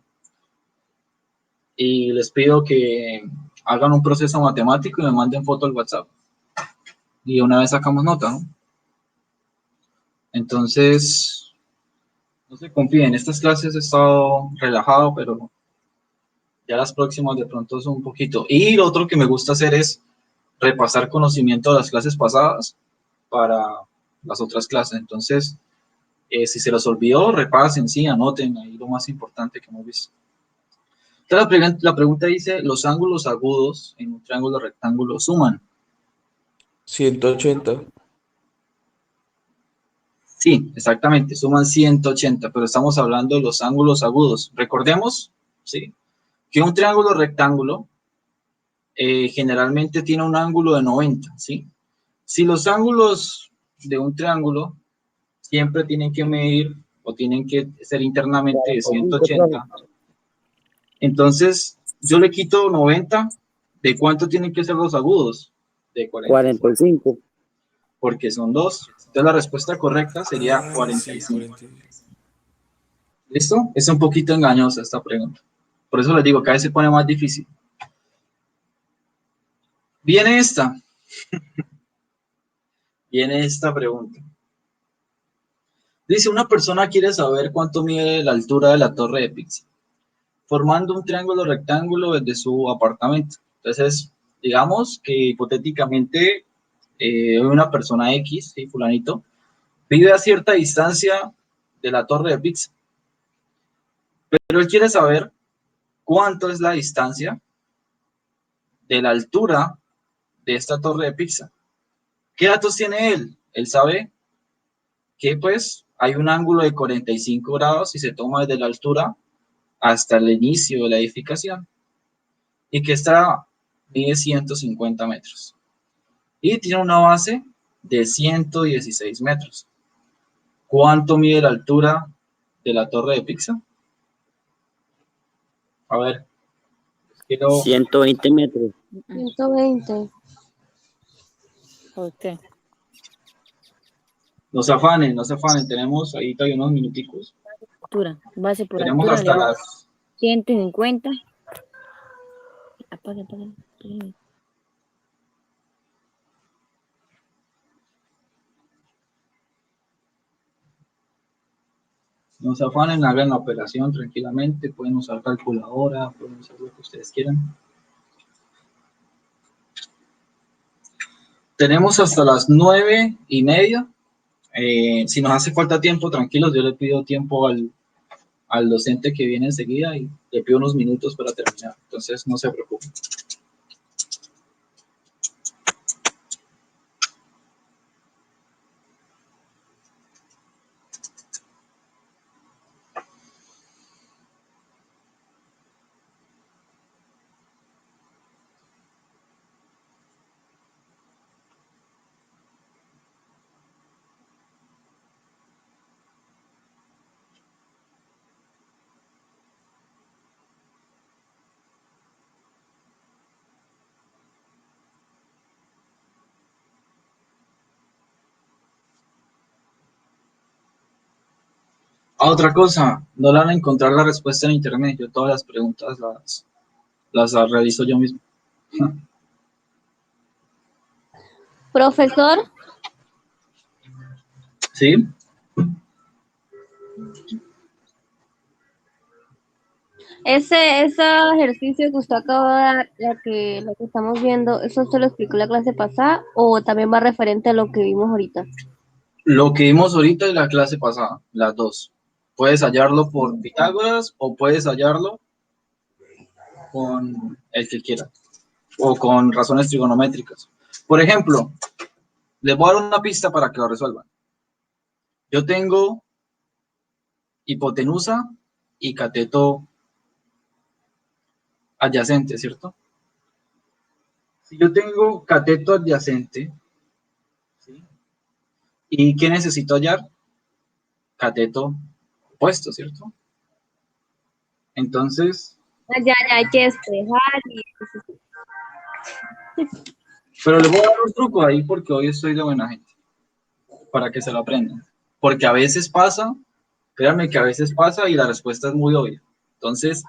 y les pido que hagan un proceso matemático y me manden foto al WhatsApp. Y una vez sacamos nota, ¿no? Entonces, no se confíen, estas clases he estado relajado, pero ya las próximas de pronto son un poquito. Y lo otro que me gusta hacer es repasar conocimiento de las clases pasadas para las otras clases. Entonces, si se los olvidó, repasen, sí, anoten ahí lo más importante que hemos visto. Entonces, la pregunta dice, los ángulos agudos en un triángulo rectángulo suman. 180. Sí, exactamente, suman 180, pero estamos hablando de los ángulos agudos. Recordemos, ¿sí?, que un triángulo rectángulo generalmente tiene un ángulo de 90, ¿sí? Si los ángulos de un triángulo siempre tienen que medir o tienen que ser internamente de 180, entonces yo le quito 90, ¿de cuánto tienen que ser los agudos? De 45. Porque son 2. Entonces la respuesta correcta sería Sí, 45. 45. ¿Listo? Es un poquito engañosa esta pregunta. Por eso les digo, cada vez se pone más difícil. Viene esta. Viene esta pregunta. Dice, una persona quiere saber cuánto mide la altura de la torre de Pisa, formando un triángulo rectángulo desde su apartamento. Entonces, digamos que hipotéticamente una persona X, ¿sí?, fulanito, vive a cierta distancia de la torre de Pisa, pero él quiere saber cuánto es la distancia de la altura de esta torre de Pisa. ¿Qué datos tiene él? Él sabe que pues hay un ángulo de 45 grados y se toma desde la altura hasta el inicio de la edificación y que esta mide 150 metros y tiene una base de 116 metros. ¿Cuánto mide la altura de la torre de Pisa? A ver, quiero... 120 metros. 120. ¿Por qué? No se afanen, tenemos ahí todavía unos minuticos. Altura, base por Tenemos altura, hasta le las... 150. Apaga. No se afanen, hagan la operación tranquilamente, pueden usar calculadora, pueden usar lo que ustedes quieran. Tenemos hasta las 9:30. Si nos hace falta tiempo, tranquilos, yo le pido tiempo al al docente que viene enseguida y le pido unos minutos para terminar. Entonces, no se preocupe. Otra cosa, no la van a encontrar la respuesta en internet. Yo todas las preguntas las realizo yo mismo. Profesor, ¿Sí? ese ejercicio que usted acaba de dar, lo que estamos viendo, ¿eso usted lo explicó la clase pasada o también va referente a lo que vimos ahorita? Lo que vimos ahorita y la clase pasada, las dos. Puedes hallarlo por Pitágoras o puedes hallarlo con el que quieras o con razones trigonométricas. Por ejemplo, les voy a dar una pista para que lo resuelvan. Yo tengo hipotenusa y cateto adyacente, ¿cierto? Si yo tengo cateto adyacente, ¿sí? ¿Y qué necesito hallar? Cateto opuesto, ¿cierto? Entonces, Ya hay que despejar pero les voy a dar un truco ahí porque hoy estoy de buena gente, para que se lo aprendan. Porque a veces pasa, créanme que a veces pasa y la respuesta es muy obvia. Entonces,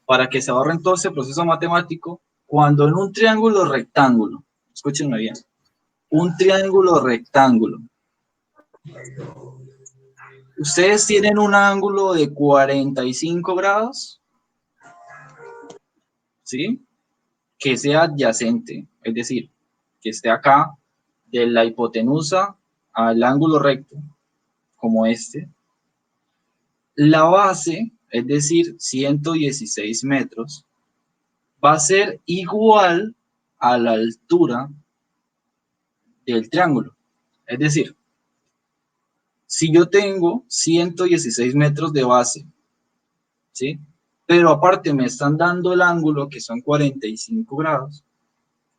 para que se ahorren todo ese proceso matemático, cuando en un triángulo rectángulo, escúchenme bien, un triángulo rectángulo, ustedes tienen un ángulo de 45 grados, ¿sí? Que sea adyacente, es decir, que esté acá de la hipotenusa al ángulo recto, como este. La base, es decir, 116 metros, va a ser igual a la altura del triángulo. Es decir, si yo tengo 116 metros de base, ¿sí? Pero aparte me están dando el ángulo que son 45 grados,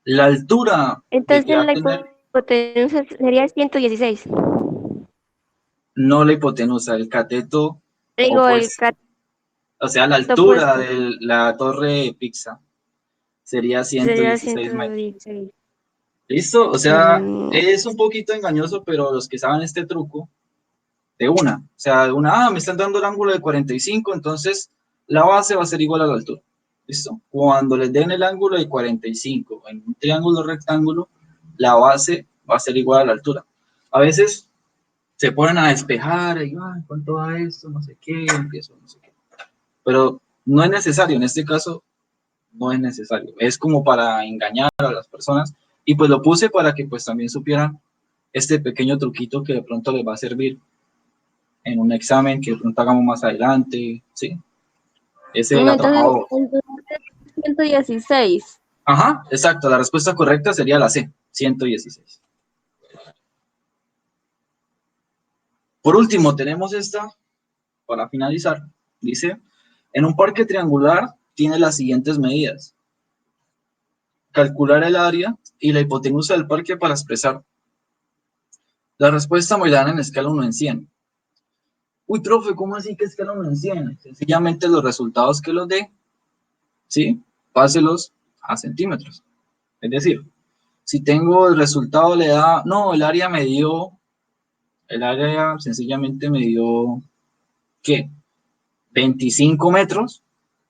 la altura de que Entonces va a la tener, hipotenusa sería 116. no la hipotenusa, el cateto Digo, el opuesto, o sea, la cateto altura opuesto de la torre Pisa sería sería 116 metros. 116. ¿Listo? O sea, Mm, es un poquito engañoso, pero los que saben este truco, de una. O sea, de una, me están dando el ángulo de 45, entonces la base va a ser igual a la altura. ¿Listo? Cuando les den el ángulo de 45 en un triángulo rectángulo, la base va a ser igual a la altura. A veces se ponen a despejar, y, ay, ¿cuánto da esto? No sé qué, empiezo, no sé qué. Pero no es necesario, en este caso, no es necesario. Es como para engañar a las personas. Y pues lo puse para que pues también supieran este pequeño truquito que de pronto les va a servir en un examen que de pronto hagamos más adelante, ¿sí? Ese de la entonces, trabajadora. 116. Ajá, exacto, la respuesta correcta sería la C, 116. Por último, tenemos esta, para finalizar, dice, en un parque triangular tiene las siguientes medidas. Calcular el área y la hipotenusa del parque para expresar. La respuesta me la dan en escala 1 en 100. Uy, profe, ¿cómo así que escala 1 en 100? Sencillamente los resultados que los dé, ¿sí? Páselos a centímetros. Es decir, si tengo el resultado le da, no, el área sencillamente me dio, ¿qué? 25 metros,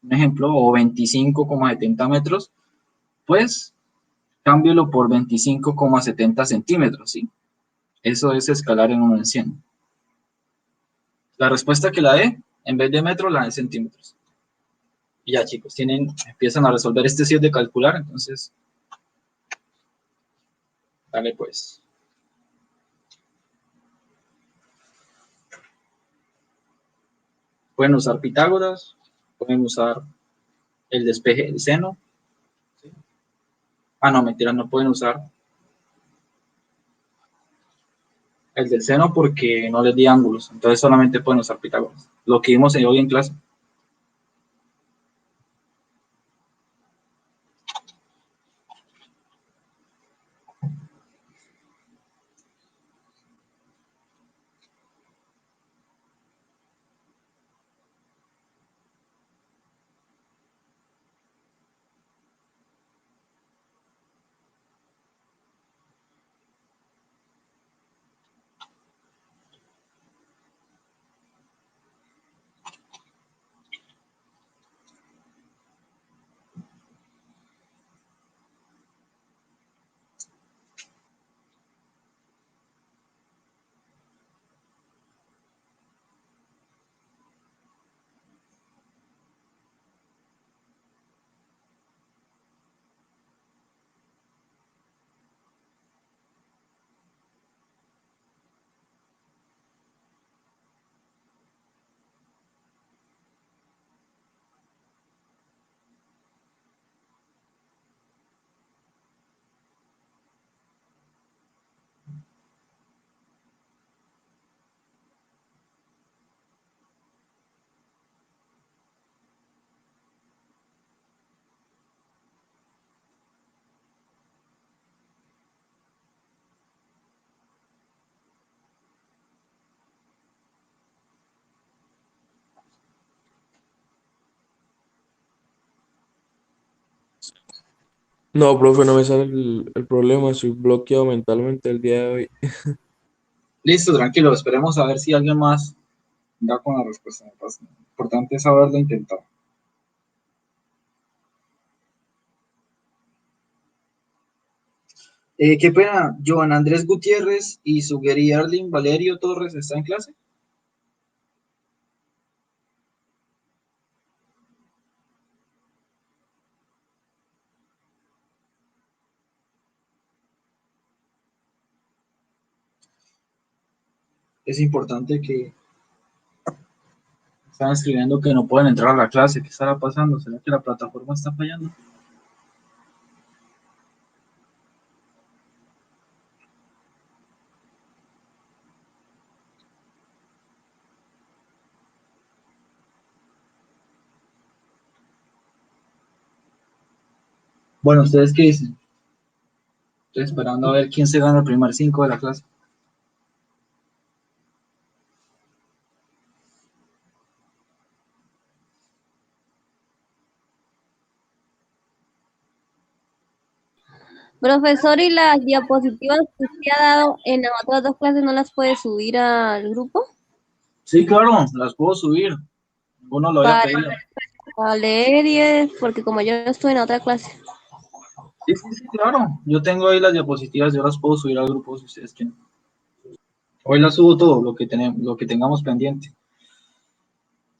un ejemplo, o 25,70 metros, pues cámbielo por 25,70 centímetros, ¿sí? Eso es escalar en 1 en 100. La respuesta que la dé, en vez de metros, la dé en centímetros. Y ya, chicos, empiezan a resolver este si es de calcular, entonces, dale pues. Pues Pueden usar Pitágoras, pueden usar el despeje del seno. ¿Sí? Ah, no, mentira, no pueden usar el del seno porque no les di ángulos, entonces solamente pueden usar Pitágoras. Lo que vimos hoy en clase. No, profe, no me sale el problema. Estoy bloqueado mentalmente el día de hoy. Listo, tranquilo, esperemos a ver si alguien más da con la respuesta. Lo importante es haberlo intentado. Qué pena, Joan Andrés Gutiérrez y Sugueri Erling Valerio Torres está en clase. Es importante que están escribiendo que no pueden entrar a la clase. ¿Qué estará pasando? ¿Será que la plataforma está fallando? Bueno, ¿ustedes qué dicen? Estoy esperando a ver quién se gana el primer 5 de la clase. Profesor, ¿y las diapositivas que usted ha dado en las otras dos clases no las puede subir al grupo? Sí, claro, las puedo subir. Uno lo había Para, pedido. para leer porque como yo no estuve en otra clase. Sí, sí, sí, claro. Yo tengo ahí las diapositivas, yo las puedo subir al grupo si ustedes quieren. Hoy las subo todo, lo que tenemos, lo que tengamos pendiente.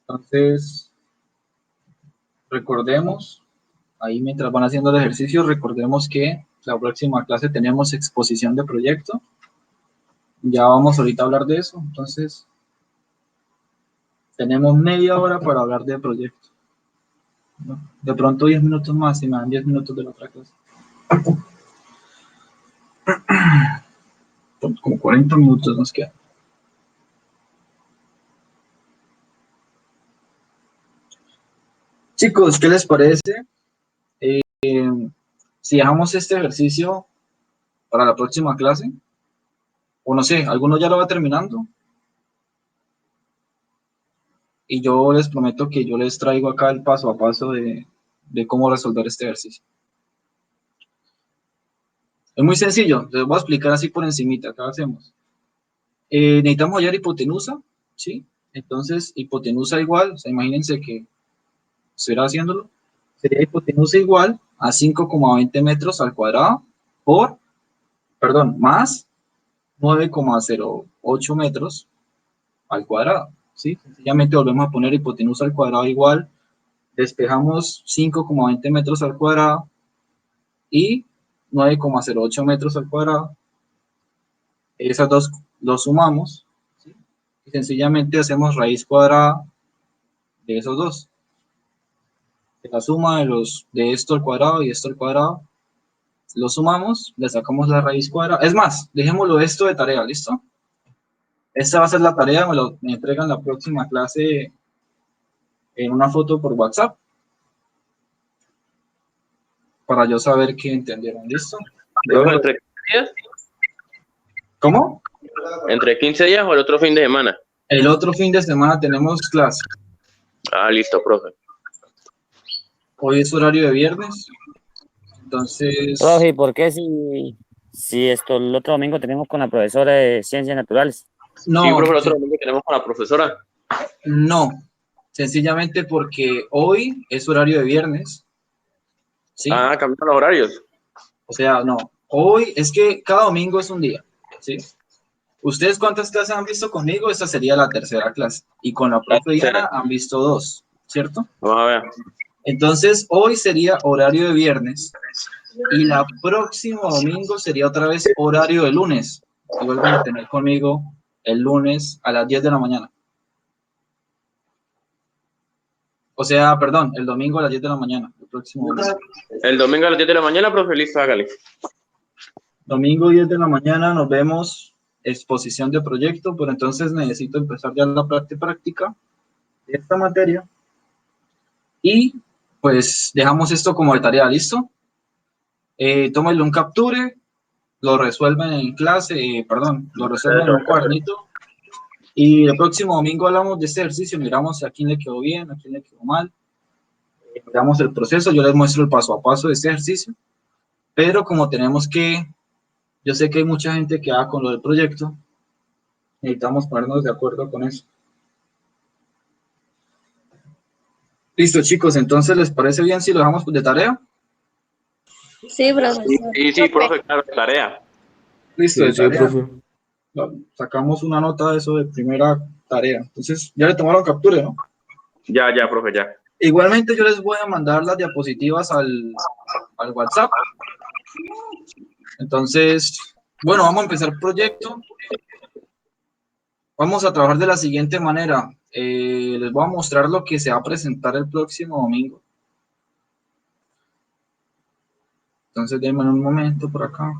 Entonces, recordemos, ahí mientras van haciendo el ejercicio, recordemos que la próxima clase tenemos exposición de proyecto. Ya vamos ahorita a hablar de eso. Entonces, tenemos media hora para hablar de proyecto, ¿no? De pronto 10 minutos más, si me dan 10 minutos de la otra clase. Como 40 minutos nos quedan. Chicos, ¿qué les parece? Si dejamos este ejercicio para la próxima clase, o no sé, alguno ya lo va terminando, y yo les prometo que yo les traigo acá el paso a paso de cómo resolver este ejercicio. Es muy sencillo, les voy a explicar así por encimita, ¿qué hacemos? Necesitamos hallar hipotenusa, ¿sí? Entonces, hipotenusa igual, o sea, imagínense que estuviera haciéndolo, sería hipotenusa igual a 5,20 metros al cuadrado por, perdón, más 9,08 metros al cuadrado, ¿sí? Sencillamente volvemos a poner hipotenusa al cuadrado igual, despejamos 5,20 metros al cuadrado y 9,08 metros al cuadrado. Esas dos sumamos, ¿sí? Y sencillamente hacemos raíz cuadrada de esos dos. La suma de esto al cuadrado y esto al cuadrado, lo sumamos, le sacamos la raíz cuadrada. Es más, dejémoslo esto de tarea, ¿listo? Esta va a ser la tarea, me entregan la próxima clase en una foto por WhatsApp para yo saber que entendieron, ¿listo? Profe, ¿entre 15 días? ¿Cómo? ¿Entre 15 días o el otro fin de semana? El otro fin de semana tenemos clase. Ah, listo, profe. Hoy es horario de viernes, entonces... Profe, ¿y por qué si esto el otro domingo tenemos con la profesora de Ciencias Naturales? No, Sí, profe, el otro domingo tenemos con la profesora. no, sencillamente porque hoy es horario de viernes, ¿sí? Ah, cambian los horarios. O sea, no, hoy es que cada domingo es un día, ¿sí? ¿Ustedes cuántas clases han visto conmigo? Esta sería la tercera clase. Y con la profe Diana han visto 2, ¿cierto? Vamos a ver. Entonces, hoy sería horario de viernes y la próximo domingo sería otra vez horario de lunes. Y vuelven a tener conmigo el lunes a las 10 de la mañana. O sea, perdón, el domingo a las 10 de la mañana, el próximo domingo. El domingo a las 10 de la mañana, profe, listo, hágale. Domingo 10 de la mañana nos vemos, exposición de proyecto, pero entonces necesito empezar ya la práctica de esta materia. Y pues dejamos esto como de tarea, ¿listo? Tómenle un capture, lo resuelven en clase, lo resuelven en un cuadernito. Y el próximo domingo hablamos de este ejercicio, miramos a quién le quedó bien, a quién le quedó mal. Miramos el proceso, yo les muestro el paso a paso de este ejercicio. Pero como yo sé que hay mucha gente que haga con lo del proyecto, necesitamos ponernos de acuerdo con eso. Listo, chicos, entonces, ¿les parece bien si lo dejamos de tarea? Sí, profesor. Sí, profe, claro, tarea. Listo, de Sí, tarea. profe. Sacamos una nota de eso de primera tarea. Entonces, ya le tomaron captura, ¿no? Ya, profe, ya. Igualmente, yo les voy a mandar las diapositivas al WhatsApp. Entonces, bueno, vamos a empezar el proyecto. Vamos a trabajar de la siguiente manera. Les voy a mostrar lo que se va a presentar el próximo domingo. Entonces, denme un momento por acá.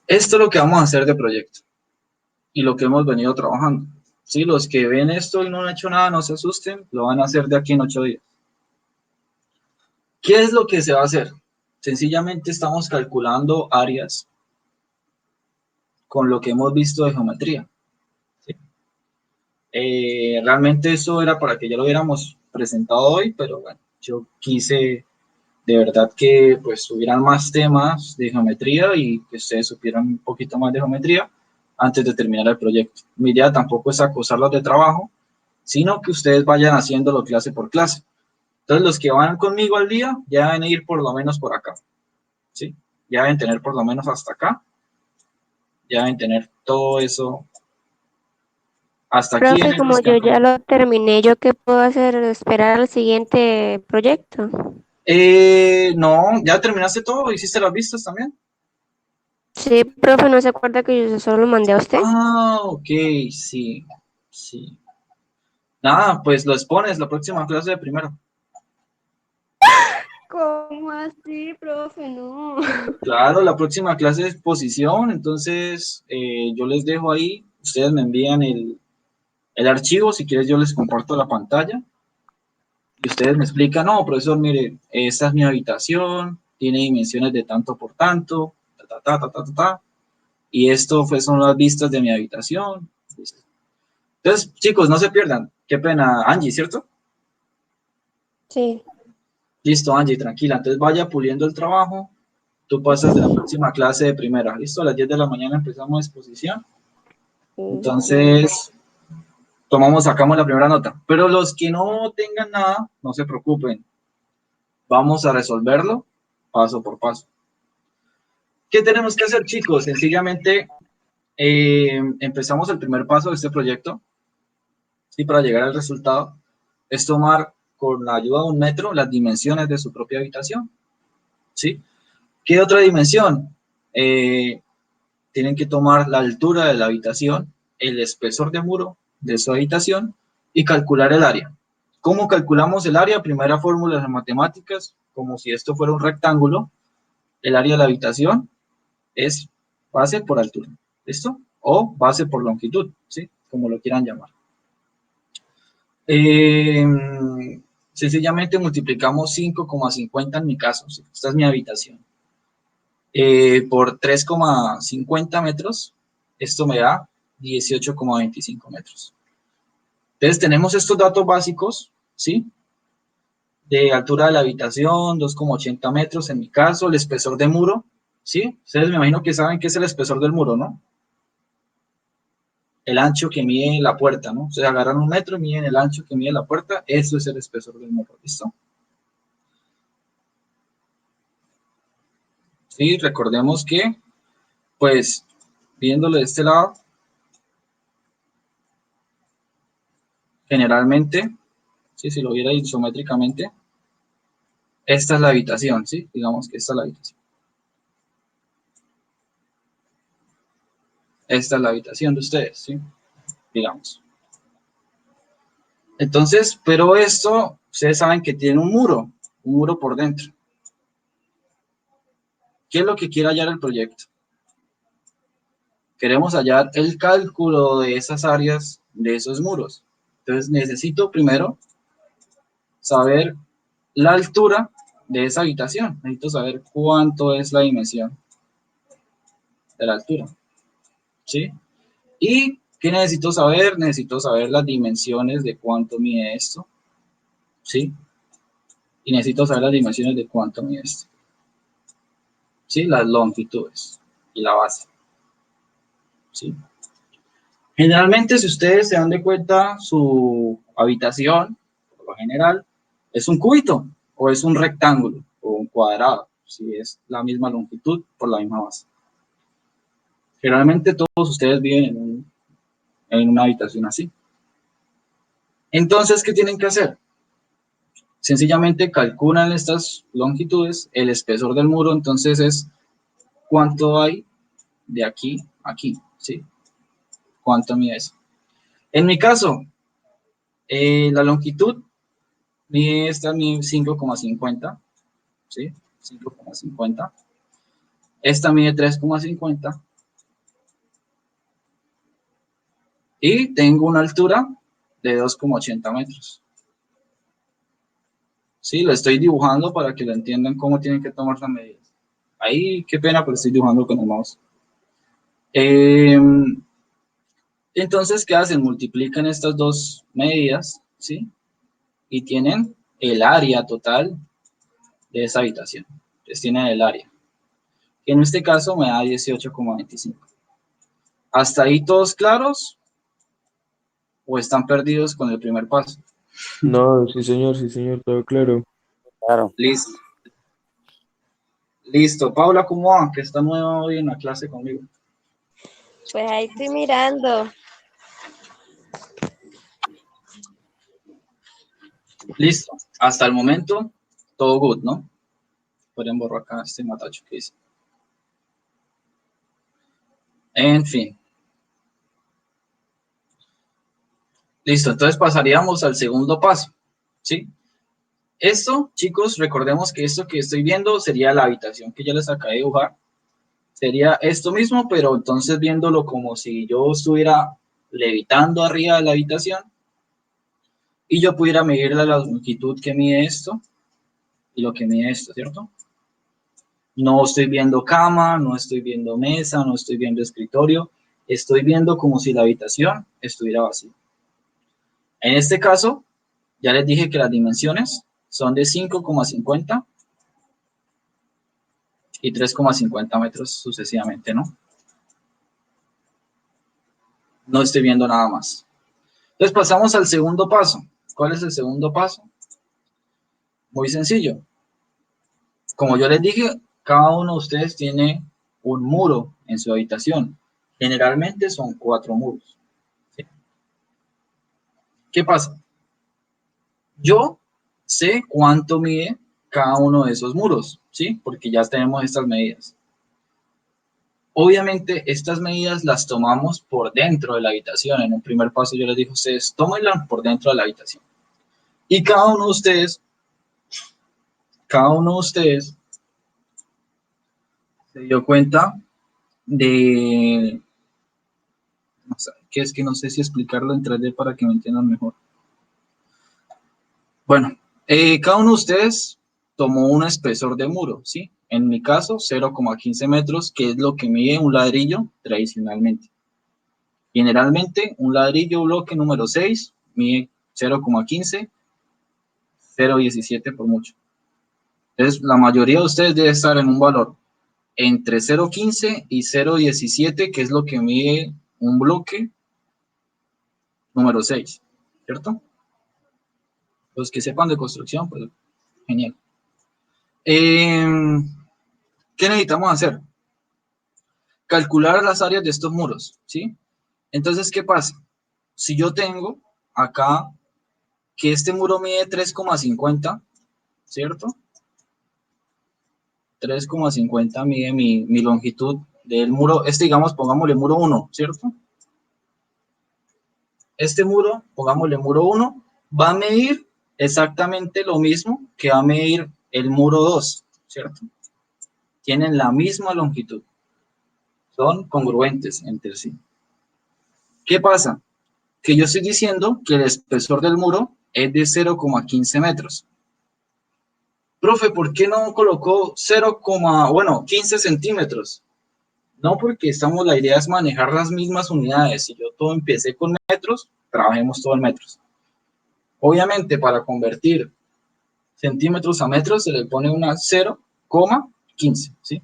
Esto es lo que vamos a hacer de proyecto y lo que hemos venido trabajando. ¿Sí? Los que ven esto y no han hecho nada, no se asusten, lo van a hacer de aquí en 8 días. ¿Qué es lo que se va a hacer? Sencillamente estamos calculando áreas con lo que hemos visto de geometría. ¿Sí? Realmente eso era para que ya lo hubiéramos presentado hoy, pero bueno, yo quise de verdad que pues hubieran más temas de geometría y que ustedes supieran un poquito más de geometría antes de terminar el proyecto. Mi idea tampoco es acosarlos de trabajo, sino que ustedes vayan haciéndolo clase por clase. Entonces, los que van conmigo al día ya deben ir por lo menos por acá, ¿sí? Ya deben tener por lo menos hasta acá, ya deben tener todo eso hasta aquí en Profe, el como yo escáner. ya lo terminé, ¿yo qué puedo hacer? ¿Esperar al siguiente proyecto? No, ya terminaste todo, hiciste las vistas también. Sí, profe, ¿no se acuerda que yo solo lo mandé a usted? Ah, ok, sí. Nada, pues lo expones la próxima clase de primero. ¿Cómo así, profe? No. Claro, la próxima clase de exposición, entonces yo les dejo ahí, ustedes me envían el archivo, si quieres yo les comparto la pantalla y ustedes me explican, no, profesor, mire, esta es mi habitación, tiene dimensiones de tanto por tanto, y esto son las vistas de mi habitación. Entonces, chicos, no se pierdan, qué pena, Angie, ¿cierto? Sí. Listo, Angie, tranquila, entonces vaya puliendo el trabajo, tú pasas de la próxima clase de primera, listo, a las 10 de la mañana empezamos exposición, entonces sacamos la primera nota, pero los que no tengan nada, no se preocupen, vamos a resolverlo paso por paso. ¿Qué tenemos que hacer, chicos? Sencillamente empezamos el primer paso de este proyecto, y para llegar al resultado es tomar con la ayuda de un metro las dimensiones de su propia habitación, ¿sí? ¿Qué otra dimensión? Tienen que tomar la altura de la habitación, el espesor de muro de su habitación y calcular el área. ¿Cómo calculamos el área? Primera fórmula en matemáticas, como si esto fuera un rectángulo, el área de la habitación es base por altura, ¿listo? O base por longitud, ¿sí? Como lo quieran llamar. Sencillamente multiplicamos 5,50 en mi caso, ¿sí? Esta es mi habitación. Por 3,50 metros, esto me da 18,25 metros. Entonces tenemos estos datos básicos, ¿sí? De altura de la habitación, 2,80 metros en mi caso, el espesor de muro, ¿sí? Ustedes me imagino que saben qué es el espesor del muro, ¿no? El ancho que mide la puerta, ¿no? Ustedes agarran un metro y miden el ancho que mide la puerta, eso es el espesor del muro, ¿listo? Sí, recordemos que, pues, viéndolo de este lado, generalmente, ¿sí? Si lo viera isométricamente, esta es la habitación, ¿sí? Digamos que esta es la habitación. Esta es la habitación de ustedes, ¿sí? Digamos. Entonces, pero esto, ustedes saben que tiene un muro por dentro. ¿Qué es lo que quiere hallar el proyecto? Queremos hallar el cálculo de esas áreas, de esos muros. Entonces, necesito primero saber la altura de esa habitación. Necesito saber cuánto es la dimensión de la altura, ¿sí? ¿Y qué necesito saber? Necesito saber las dimensiones de cuánto mide esto, ¿sí? Y necesito saber las dimensiones de cuánto mide esto, ¿sí? Las longitudes y la base, ¿sí? Generalmente, si ustedes se dan de cuenta, su habitación, por lo general, es un cúbito, o es un rectángulo, o un cuadrado, si es la misma longitud por la misma base. Generalmente todos ustedes viven en una habitación así. Entonces, ¿qué tienen que hacer? Sencillamente calculan estas longitudes, el espesor del muro, entonces es cuánto hay de aquí a aquí, ¿sí? ¿Cuánto mide eso? En mi caso, la longitud mide esta mide 5,50, ¿sí? 5,50. Esta mide 3,50. Y tengo una altura de 2,80 metros. Sí, lo estoy dibujando para que lo entiendan cómo tienen que tomar las medidas. Ahí, qué pena, pero estoy dibujando con el mouse. Entonces, ¿qué hacen? Multiplican estas dos medidas, ¿sí? Y tienen el área total de esa habitación. Entonces, tienen el área. Que en este caso me da 18,25. ¿Hasta ahí todos claros? ¿O están perdidos con el primer paso? No, sí, señor, todo claro. Claro. Listo. Listo. Paula, ¿cómo va? Que está nueva hoy en la clase conmigo. Pues ahí estoy mirando. Listo. Hasta el momento, todo good, ¿no? Pueden borrar acá este matacho que hice. En fin. Listo. Entonces pasaríamos al segundo paso, ¿sí? Esto, chicos, recordemos que esto que estoy viendo sería la habitación que ya les acabé de dibujar. Sería esto mismo, pero entonces viéndolo como si yo estuviera levitando arriba de la habitación y yo pudiera medir la longitud que mide esto y lo que mide esto, ¿cierto? No estoy viendo cama, no estoy viendo mesa, no estoy viendo escritorio, estoy viendo como si la habitación estuviera vacía. En este caso, ya les dije que las dimensiones son de 5,50 y 3,50 metros sucesivamente, ¿no? No estoy viendo nada más. Entonces pasamos al segundo paso. ¿Cuál es el segundo paso? Muy sencillo. Como yo les dije, cada uno de ustedes tiene un muro en su habitación. Generalmente son 4 muros. ¿Sí? ¿Qué pasa? Yo sé cuánto mide cada uno de esos muros, ¿sí? Porque ya tenemos estas medidas. Obviamente, estas medidas las tomamos por dentro de la habitación. En un primer paso yo les dije a ustedes, tómenlas por dentro de la habitación. Y cada uno de ustedes se dio cuenta de, no sé, que es que no sé si explicarlo en 3D para que me entiendan mejor. Bueno, cada uno de ustedes tomó un espesor de muro, ¿sí? En mi caso, 0,15 metros, que es lo que mide un ladrillo tradicionalmente. Generalmente, un ladrillo bloque número 6 mide 0,15, 0,17 por mucho. Entonces, la mayoría de ustedes debe estar en un valor entre 0,15 y 0,17, que es lo que mide un bloque número 6, ¿cierto? Los que sepan de construcción, pues genial. ¿Qué necesitamos hacer? Calcular las áreas de estos muros, ¿sí? Entonces, ¿qué pasa? Si yo tengo acá que este muro mide 3,50, ¿cierto? 3,50 mide mi longitud del muro. Digamos, pongámosle muro 1, ¿cierto? Este muro, pongámosle muro 1, va a medir exactamente lo mismo que va a medir el muro 2, ¿cierto? Tienen la misma longitud. Son congruentes entre sí. ¿Qué pasa? Que yo estoy diciendo que el espesor del muro es de 0,15 metros. Profe, ¿por qué no colocó 15 centímetros? No, porque la idea es manejar las mismas unidades. Si yo todo empecé con metros, trabajemos todo en metros. Obviamente, para convertir centímetros a metros, se le pone una 0,15, ¿sí?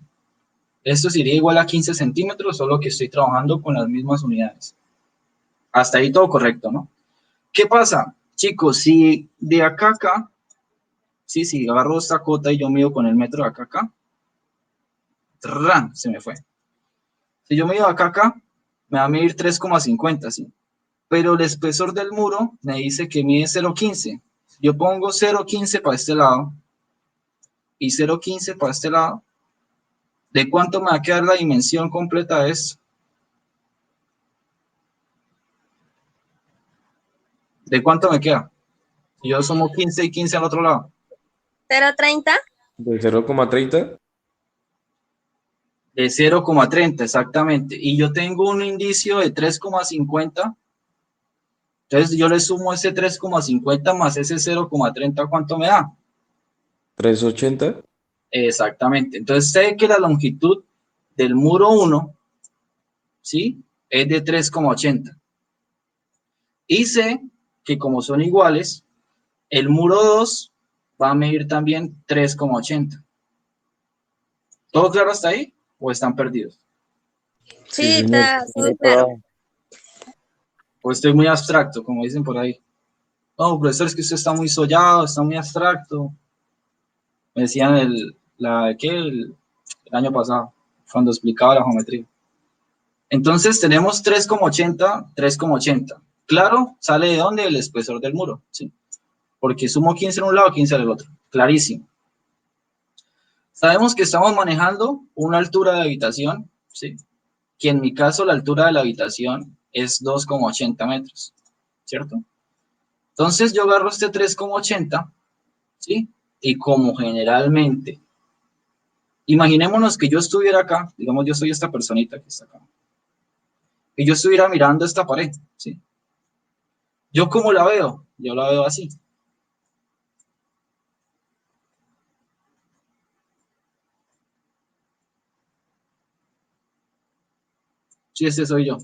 Esto sería igual a 15 centímetros, solo que estoy trabajando con las mismas unidades. Hasta ahí todo correcto, ¿no? ¿Qué pasa? Chicos, si de acá a acá, sí, si agarro esta cota y yo mido con el metro de acá a acá, ¡ran! Se me fue. Si yo mido acá a acá, me va a medir 3,50, ¿sí? Pero el espesor del muro me dice que mide 0,15. Yo pongo 0,15 para este lado y 0,15 para este lado. ¿De cuánto me va a quedar la dimensión completa de esto? ¿De cuánto me queda? Si yo sumo 15 y 15 al otro lado. 0,30. De 0,30. De 0,30, exactamente. Y yo tengo un indicio de 3,50. Entonces yo le sumo ese 3,50 más ese 0,30, ¿cuánto me da? 3,80. Exactamente. Entonces sé que la longitud del muro 1, ¿sí? Es de 3,80. Y sé que como son iguales, el muro 2 va a medir también 3,80. ¿Todo claro hasta ahí? ¿O están perdidos? Sí, Sí, señor. está todo claro. ¿O estoy muy abstracto, como dicen por ahí? No, profesor, es que usted está muy sollado, está muy abstracto. Me decían el año pasado, cuando explicaba la geometría. Entonces tenemos 3,80, 3,80. Claro, ¿sale de dónde? El espesor del muro, ¿sí? Porque sumo 15 en un lado, 15 en el otro. Clarísimo. Sabemos que estamos manejando una altura de habitación, ¿sí? Que en mi caso la altura de la habitación es 2,80 metros, ¿cierto? Entonces yo agarro este 3,80, ¿sí? Y como generalmente, imaginémonos que yo estuviera acá, digamos yo soy esta personita que está acá, y yo estuviera mirando esta pared, ¿sí? ¿Yo cómo la veo? Yo la veo así. Sí, este soy yo.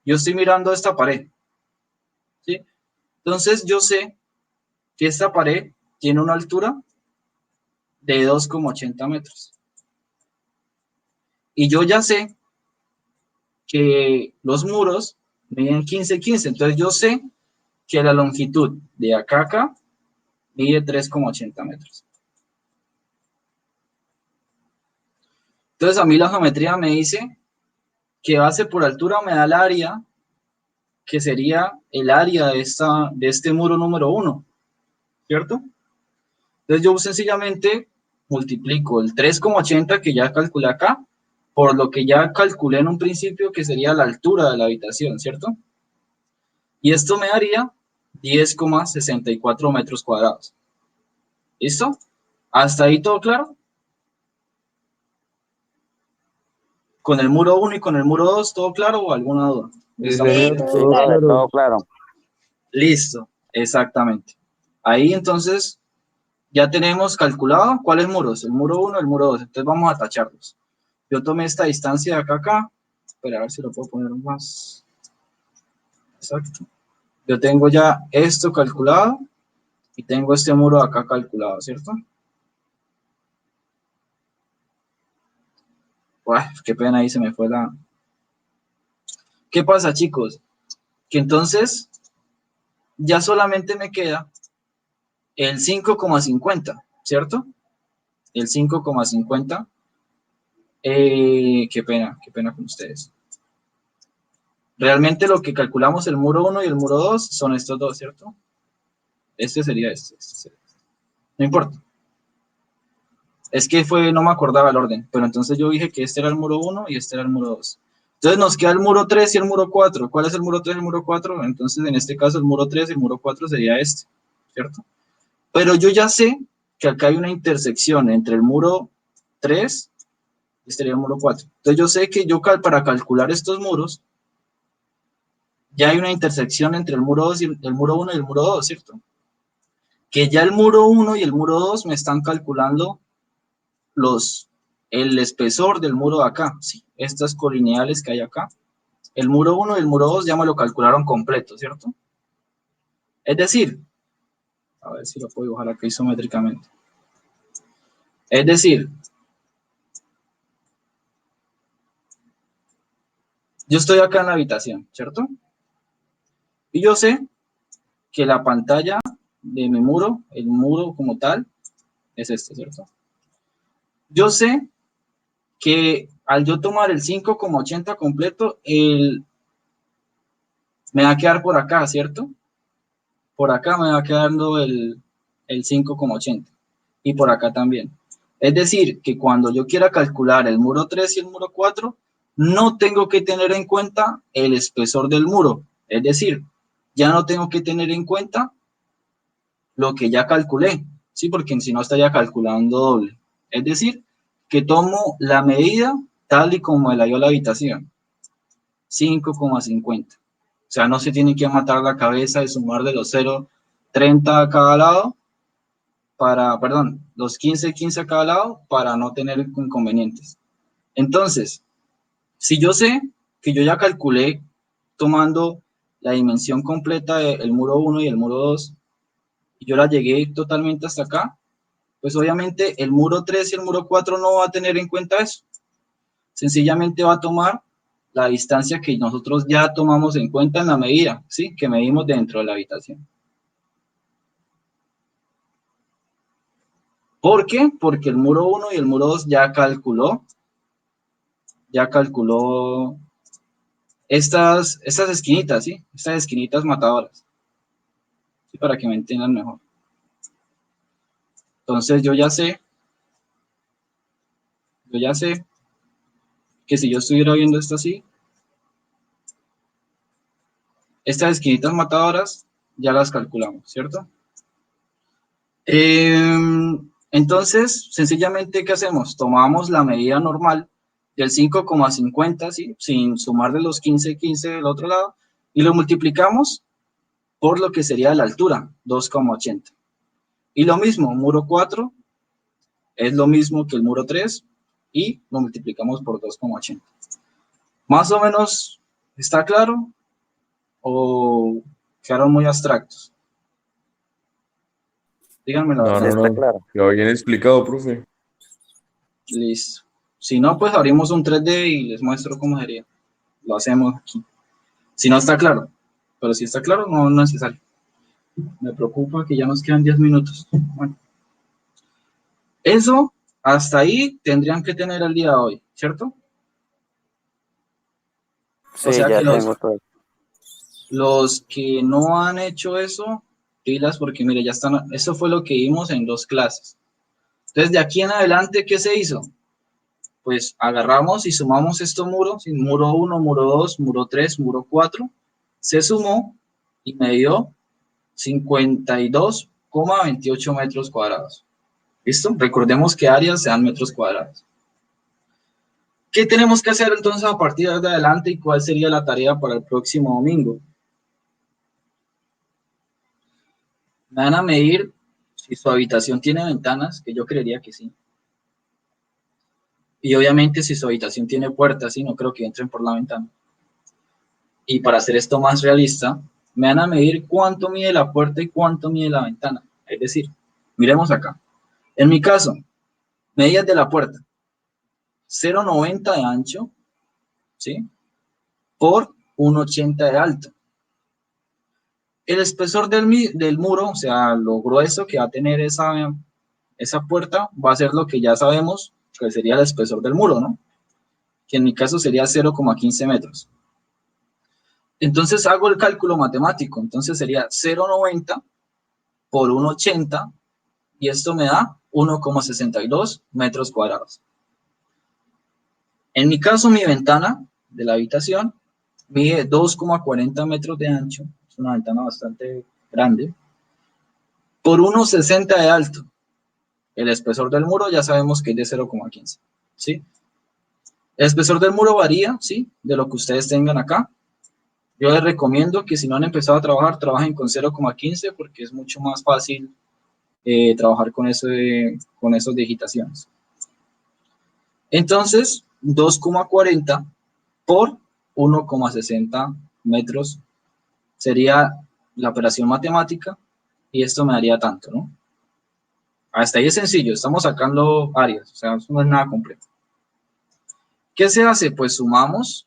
Yo estoy mirando esta pared, ¿sí? Entonces yo sé que esta pared tiene una altura de 2,80 metros. Y yo ya sé que los muros miden 15, entonces yo sé que la longitud de acá a acá mide 3,80 metros. Entonces a mí la geometría me dice que base por altura me da el área, que sería el área de este muro número 1, ¿cierto? Entonces yo sencillamente multiplico el 3,80 que ya calculé acá por lo que ya calculé en un principio que sería la altura de la habitación, ¿cierto? Y esto me daría 10,64 metros cuadrados. ¿Listo? ¿Hasta ahí todo claro? ¿Con el muro 1 y con el muro 2 todo claro o alguna duda? Sí, Estamos- señor, Sí, todo Profe, claro. todo claro. Listo, exactamente. Ahí entonces ya tenemos calculado cuáles muros, el muro 1, el muro 2. Entonces vamos a tacharlos. Yo tomé esta distancia de acá a acá. Espera, a ver si lo puedo poner más. Exacto. Yo tengo ya esto calculado y tengo este muro de acá calculado, ¿cierto? Uy, qué pena, ahí se me fue la... ¿Qué pasa, chicos? Que entonces ya solamente me queda el 5,50, ¿cierto? El 5,50. Qué pena con ustedes. Realmente lo que calculamos el muro 1 y el muro 2 son estos dos, ¿cierto? Este sería este sería este. No importa. Es que no me acordaba el orden, pero entonces yo dije que este era el muro 1 y este era el muro 2. Entonces nos queda el muro 3 y el muro 4. ¿Cuál es el muro 3 y el muro 4? Entonces en este caso el muro 3 y el muro 4 sería este, ¿cierto? Pero yo ya sé que acá hay una intersección entre el muro 3 y este sería el muro 4. Entonces yo sé que para calcular estos muros, ya hay una intersección entre el muro 2 y el muro 1 y el muro 2, ¿cierto? Que ya el muro 1 y el muro 2 me están calculando el espesor del muro de acá, ¿sí? Estas colineales que hay acá. El muro 1 y el muro 2 ya me lo calcularon completo, ¿cierto? Es decir, a ver si lo puedo dibujar acá isométricamente. Es decir, yo estoy acá en la habitación, ¿cierto? Y yo sé que la pantalla de mi muro, el muro como tal, es este, ¿cierto? Yo sé que al yo tomar el 5,80 completo, me va a quedar por acá, ¿cierto? Por acá me va quedando el 5,80 y por acá también. Es decir, que cuando yo quiera calcular el muro 3 y el muro 4, no tengo que tener en cuenta el espesor del muro. Es decir, ya no tengo que tener en cuenta lo que ya calculé, ¿sí? Porque si no estaría calculando doble. Es decir, que tomo la medida tal y como me la dio la habitación, 5,50. O sea, no se tiene que matar la cabeza de sumar de los 0,30 a cada lado, los 15 a cada lado para no tener inconvenientes. Entonces, si yo sé que yo ya calculé tomando la dimensión completa del muro 1 y el muro 2, y yo la llegué totalmente hasta acá, pues obviamente el muro 3 y el muro 4 no va a tener en cuenta eso. Sencillamente va a tomar la distancia que nosotros ya tomamos en cuenta en la medida, ¿sí? Que medimos dentro de la habitación. ¿Por qué? Porque el muro 1 y el muro 2 ya calculó estas esquinitas, ¿sí? Estas esquinitas matadoras, ¿sí? Para que me entiendan mejor. Entonces yo ya sé que si yo estuviera viendo esto así, estas esquinitas matadoras ya las calculamos, ¿cierto? Entonces, sencillamente, ¿qué hacemos? Tomamos la medida normal del 5,50, ¿sí? Sin sumar de los 15 del otro lado, y lo multiplicamos por lo que sería la altura, 2,80. Y lo mismo, muro 4 es lo mismo que el muro 3, y lo multiplicamos por 2,80. ¿Más o menos está claro? ¿O quedaron muy abstractos? Díganme la No, Sí, verdad. está no. claro. Quedó bien explicado, profe. Listo. Si no, pues abrimos un 3D y les muestro cómo sería. Lo hacemos aquí. Si no está claro. Pero si está claro, no es necesario. Me preocupa que ya nos quedan 10 minutos. Bueno. Eso, hasta ahí tendrían que tener el día de hoy, ¿cierto? Sí, O sea ya que tengo todo. los que no han hecho eso, pilas, porque mire, ya están, eso fue lo que vimos en 2 clases. Entonces, de aquí en adelante, ¿qué se hizo? pues agarramos y sumamos estos muros, muro 1, muro 2, muro 3, muro 4, se sumó y me dio 52,28 metros cuadrados. ¿Listo? Recordemos que áreas sean metros cuadrados. ¿Qué tenemos que hacer entonces a partir de adelante y cuál sería la tarea para el próximo domingo? Me van a medir si su habitación tiene ventanas, que yo creería que sí. Y obviamente si su habitación tiene puertas, sí, no creo que entren por la ventana. Y para hacer esto más realista, me van a medir cuánto mide la puerta y cuánto mide la ventana. Es decir, miremos acá. En mi caso, medidas de la puerta. 0,90 de ancho, ¿sí? Por 1,80 de alto. El espesor del muro, o sea, lo grueso que va a tener esa puerta, va a ser lo que ya sabemos que sería el espesor del muro, ¿no? Que en mi caso sería 0,15 metros. Entonces hago el cálculo matemático, entonces sería 0,90 por 1,80 y esto me da 1,62 metros cuadrados. En mi caso, mi ventana de la habitación mide 2,40 metros de ancho, es una ventana bastante grande, por 1,60 de alto. El espesor del muro ya sabemos que es de 0,15, ¿sí? El espesor del muro varía, ¿sí? De lo que ustedes tengan acá. Yo les recomiendo que si no han empezado a trabajar, trabajen con 0,15 porque es mucho más fácil trabajar con esas digitaciones. Entonces, 2,40 por 1,60 metros sería la operación matemática y esto me daría tanto, ¿no? Hasta ahí es sencillo, estamos sacando áreas, o sea, eso no es nada complejo. ¿Qué se hace? Pues sumamos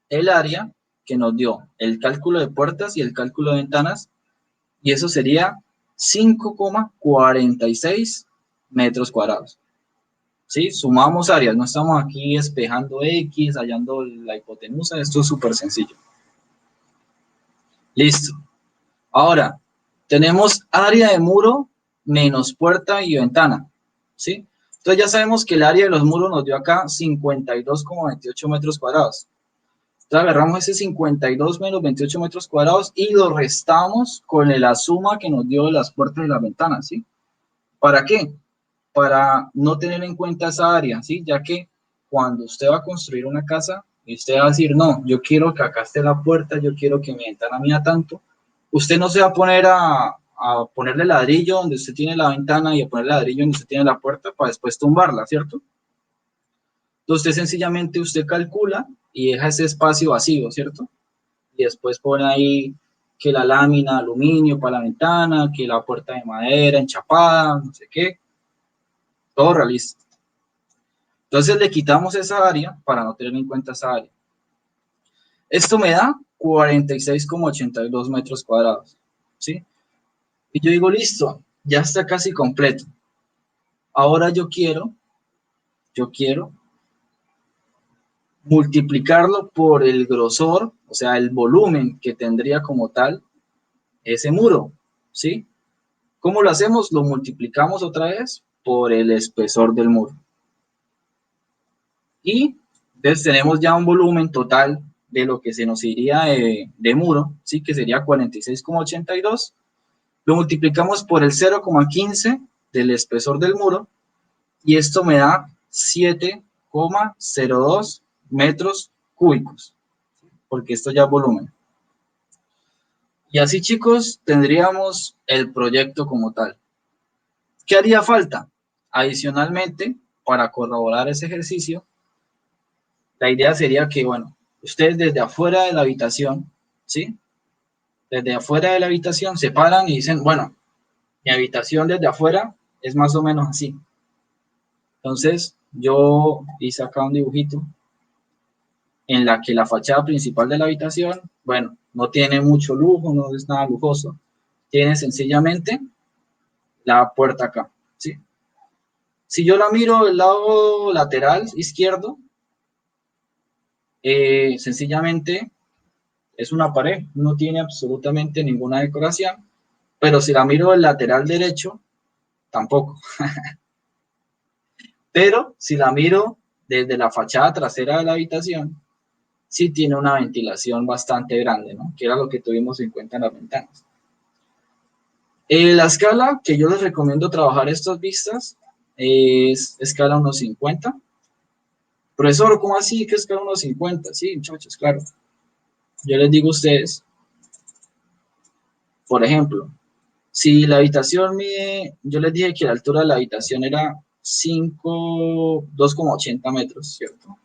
el área que nos dio el cálculo de puertas y el cálculo de ventanas y eso sería 5,46 metros cuadrados. ¿Sí? Sumamos áreas, no estamos aquí espejando X, hallando la hipotenusa, esto es súper sencillo. Listo. Ahora, tenemos área de muro menos puerta y ventana, ¿sí? Entonces ya sabemos que el área de los muros nos dio acá 52,28 metros cuadrados. Entonces agarramos ese 52 menos 28 metros cuadrados y lo restamos con la suma que nos dio de las puertas y las ventanas, ¿sí? ¿Para qué? Para no tener en cuenta esa área, ¿sí? Ya que cuando usted va a construir una casa y usted va a decir, no, yo quiero que acá esté la puerta, yo quiero que mi ventana mida tanto, usted no se va a poner a ponerle ladrillo donde usted tiene la ventana y a ponerle ladrillo donde usted tiene la puerta para después tumbarla, ¿cierto? Entonces sencillamente usted calcula y deja ese espacio vacío, ¿cierto? Y después pone ahí que la lámina de aluminio para la ventana, que la puerta de madera enchapada, no sé qué. Todo realista. Entonces le quitamos esa área para no tener en cuenta esa área. Esto me da 46,82 metros cuadrados, ¿sí? Y yo digo, listo, ya está casi completo. Ahora yo quiero multiplicarlo por el grosor, o sea, el volumen que tendría como tal ese muro, ¿sí? ¿Cómo lo hacemos? Lo multiplicamos otra vez por el espesor del muro. Y entonces tenemos ya un volumen total de lo que se nos iría de muro, ¿sí? Que sería 46,82. Lo multiplicamos por el 0,15 del espesor del muro y esto me da 7,02 metros cúbicos, porque esto ya es volumen. Y así, chicos, tendríamos el proyecto como tal. ¿Qué haría falta? Adicionalmente, para corroborar ese ejercicio, la idea sería que, bueno, ustedes desde afuera de la habitación, ¿sí? Desde afuera de la habitación se paran y dicen, bueno, mi habitación desde afuera es más o menos así. Entonces, yo hice acá un dibujito en la que la fachada principal de la habitación, bueno, no tiene mucho lujo, no es nada lujoso. Tiene sencillamente la puerta acá, ¿sí? Si yo la miro del lado lateral izquierdo, sencillamente es una pared, no tiene absolutamente ninguna decoración, pero si la miro del lateral derecho, tampoco. Pero si la miro desde la fachada trasera de la habitación, sí tiene una ventilación bastante grande, ¿no? Que era lo que tuvimos en cuenta en las ventanas. La escala que yo les recomiendo trabajar estas vistas es escala 1.50. Profesor, ¿cómo así que escala 1.50? Sí, muchachos, claro. Yo les digo a ustedes, por ejemplo, si la habitación mide, yo les dije que la altura de la habitación era 2,80 metros, ¿cierto?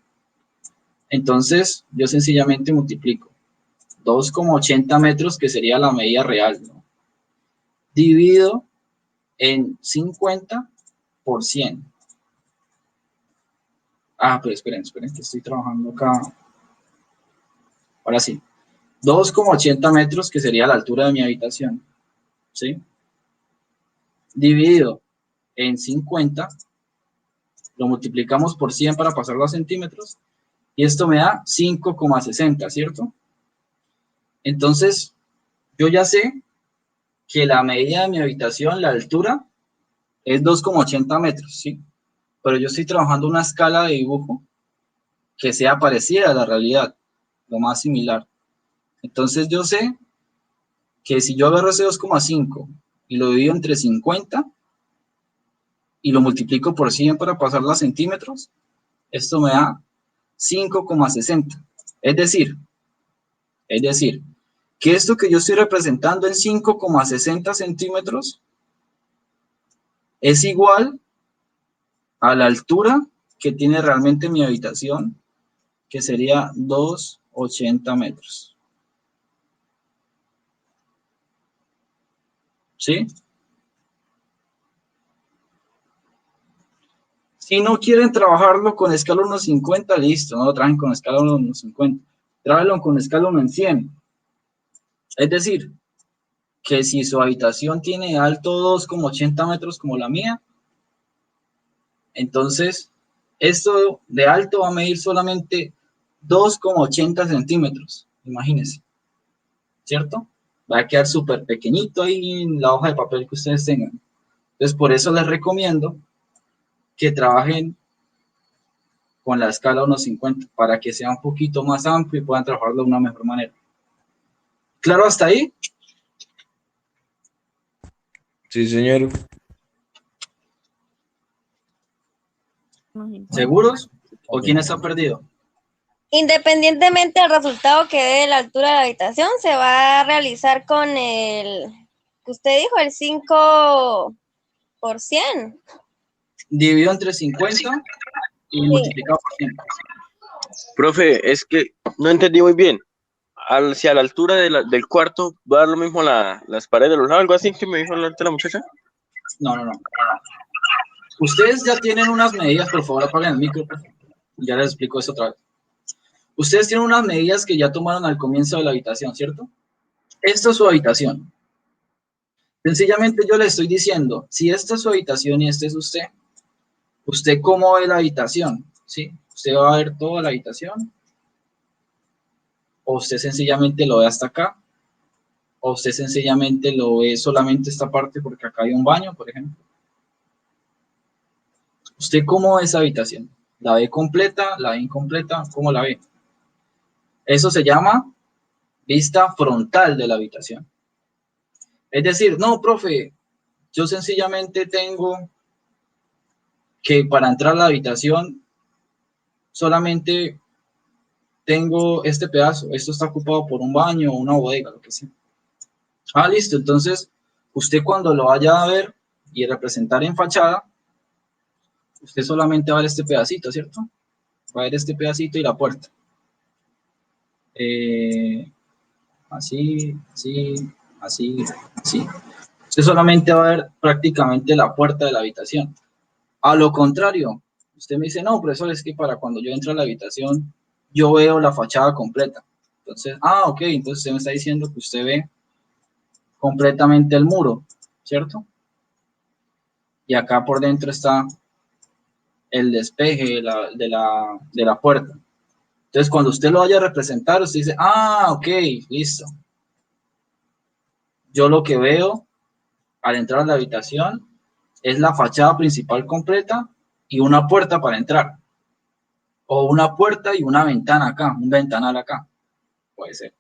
Entonces, yo sencillamente multiplico 2,80 metros, que sería la medida real, ¿no? Dividido en 50 por 100. Ah, pero esperen, que estoy trabajando acá. Ahora sí. 2,80 metros, que sería la altura de mi habitación, ¿sí? Dividido en 50, lo multiplicamos por 100 para pasarlo a centímetros, y esto me da 5,60, ¿cierto? Entonces, yo ya sé que la medida de mi habitación, la altura, es 2,80 metros, ¿sí? Pero yo estoy trabajando una escala de dibujo que sea parecida a la realidad, lo más similar. Entonces, yo sé que si yo agarro ese 2,5 y lo divido entre 50 y lo multiplico por 100 para pasarlo a centímetros, esto me da 5,60. Es decir, que esto que yo estoy representando en 5,60 centímetros es igual a la altura que tiene realmente mi habitación, que sería 2,80 metros. ¿Sí? Si no quieren trabajarlo con escala 1.50, listo, no lo traen con escala 1.50. Tráelo con escala 1 en 100. Es decir, que si su habitación tiene alto 2,80 metros como la mía, entonces esto de alto va a medir solamente 2,80 centímetros, imagínense, ¿cierto? Va a quedar súper pequeñito ahí en la hoja de papel que ustedes tengan. Entonces, por eso les recomiendo que trabajen con la escala 1.50 para que sea un poquito más amplio y puedan trabajarlo de una mejor manera. ¿Claro hasta ahí? Sí, señor. ¿Seguros? ¿O quién está perdido? Independientemente del resultado que dé la altura de la habitación, se va a realizar con el que usted dijo, el 5 por 100. Dividido entre 50 y multiplicado por 100. Profe, es que no entendí muy bien. Si a la altura del cuarto va a dar lo mismo las paredes de los lados, algo así que me dijo la muchacha. No. Ustedes ya tienen unas medidas, por favor apaguen el micro, por favor. Ya les explico eso otra vez. Ustedes tienen unas medidas que ya tomaron al comienzo de la habitación, ¿cierto? Esta es su habitación. Sencillamente yo le estoy diciendo, si esta es su habitación y este es usted, ¿usted cómo ve la habitación? ¿Sí? ¿Usted va a ver toda la habitación? ¿O usted sencillamente lo ve hasta acá? ¿O usted sencillamente lo ve solamente esta parte porque acá hay un baño, por ejemplo? ¿Usted cómo ve esa habitación? ¿La ve completa? ¿La ve incompleta? ¿Cómo la ve? Eso se llama vista frontal de la habitación. Es decir, no, profe, yo sencillamente tengo que para entrar a la habitación solamente tengo este pedazo, esto está ocupado por un baño o una bodega, lo que sea. Ah, listo, entonces usted cuando lo vaya a ver y representar en fachada, usted solamente va a ver este pedacito, ¿cierto? Va a ver este pedacito y la puerta. Así. Usted solamente va a ver prácticamente la puerta de la habitación. A lo contrario, usted me dice, no, profesor, es que para cuando yo entro a la habitación, yo veo la fachada completa. Entonces, ok, entonces usted me está diciendo que usted ve completamente el muro, ¿cierto? Y acá por dentro está el despeje de la puerta. Entonces, cuando usted lo vaya a representar, usted dice, ok, listo. Yo lo que veo al entrar a la habitación es la fachada principal completa y una puerta para entrar. O una puerta y una ventana acá, un ventanal acá. Puede ser.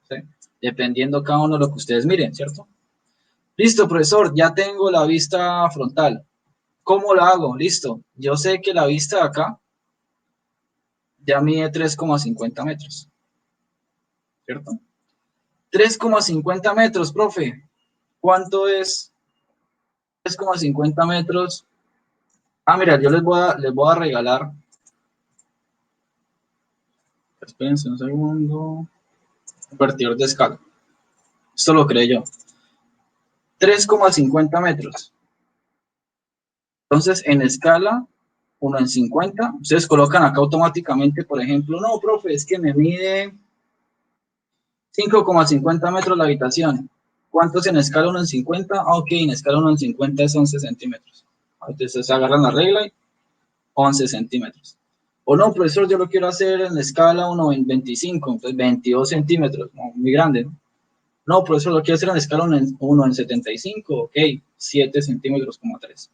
¿Sí? Dependiendo cada uno de lo que ustedes miren, ¿cierto? Listo, profesor, ya tengo la vista frontal. ¿Cómo la hago? Listo. Yo sé que la vista de acá ya mide 3,50 metros, ¿cierto? 3,50 metros, profe. ¿Cuánto es 3,50 metros? Ah, mira, yo les voy a regalar. Espérense un segundo. Convertidor de escala. Esto lo creé yo. 3,50 metros. Entonces, en escala, 1 en 50, ustedes colocan acá automáticamente, por ejemplo, no, profe, es que me mide 5,50 metros la habitación. ¿Cuántos en escala 1 en 50? Ah, ok, en escala 1 en 50 es 11 centímetros. Entonces agarran la regla y 11 centímetros. O no, profesor, yo lo quiero hacer en escala 1 en 25, entonces 22 centímetros, no, muy grande, ¿no? No, profesor, lo quiero hacer en escala 1 en 75, ok, 7 centímetros, 3.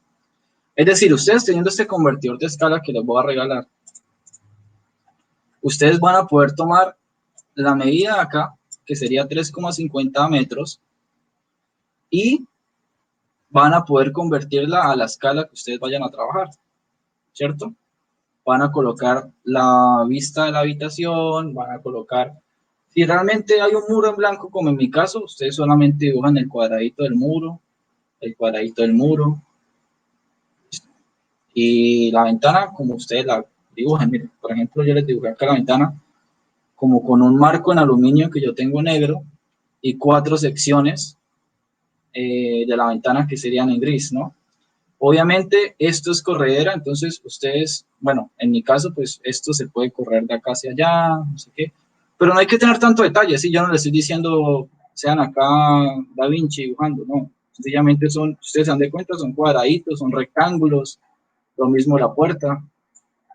Es decir, ustedes teniendo este convertidor de escala que les voy a regalar, ustedes van a poder tomar la medida de acá, que sería 3,50 metros, y van a poder convertirla a la escala que ustedes vayan a trabajar, ¿cierto? Van a colocar la vista de la habitación, van a colocar, si realmente hay un muro en blanco, como en mi caso, ustedes solamente dibujan el cuadradito del muro, y la ventana como ustedes la dibujan. Miren, por ejemplo, yo les dibujé acá la ventana como con un marco en aluminio que yo tengo negro y 4 secciones de la ventana que serían en gris, ¿no? Obviamente esto es corredera, entonces ustedes, bueno, en mi caso, pues esto se puede correr de acá hacia allá, no sé qué, pero no hay que tener tanto detalle, ¿sí? Yo no les estoy diciendo, sean acá Da Vinci dibujando, no, sencillamente son, ustedes se dan de cuenta, son cuadraditos, son rectángulos, lo mismo la puerta,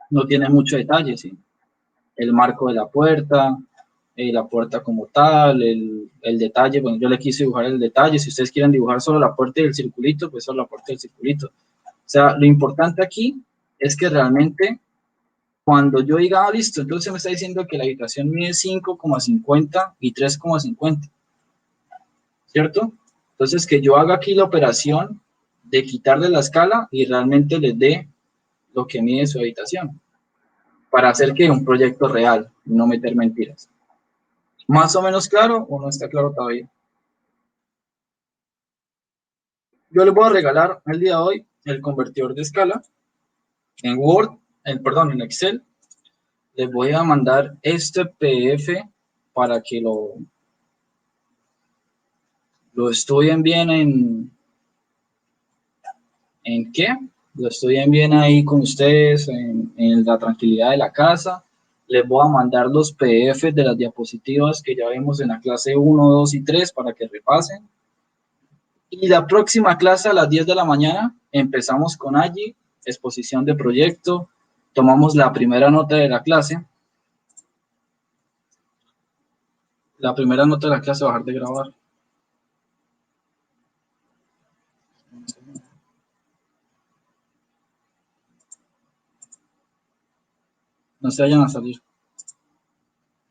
no tiene mucho detalle, ¿sí? El marco de la puerta como tal, el detalle, bueno, yo le quise dibujar el detalle, si ustedes quieren dibujar solo la puerta y el circulito, pues solo la puerta y el circulito. O sea, lo importante aquí es que realmente cuando yo diga, ah, listo, entonces me está diciendo que la habitación mide 5,50 y 3,50, ¿cierto? Entonces que yo haga aquí la operación de quitarle la escala y realmente les dé lo que mide su habitación, para hacer que un proyecto real, no meter mentiras. ¿Más o menos claro o no está claro todavía? Yo les voy a regalar el día de hoy el convertidor de escala en Word, en Excel. Les voy a mandar este PDF para que lo estudien bien ¿en qué? Lo estudien bien ahí con ustedes, en la tranquilidad de la casa. Les voy a mandar los PDFs de las diapositivas que ya vimos en la clase 1, 2 y 3 para que repasen. Y la próxima clase a las 10 de la mañana empezamos con allí, exposición de proyecto, tomamos la primera nota de la clase. La primera nota de la clase, bajar de grabar. No se vayan a salir.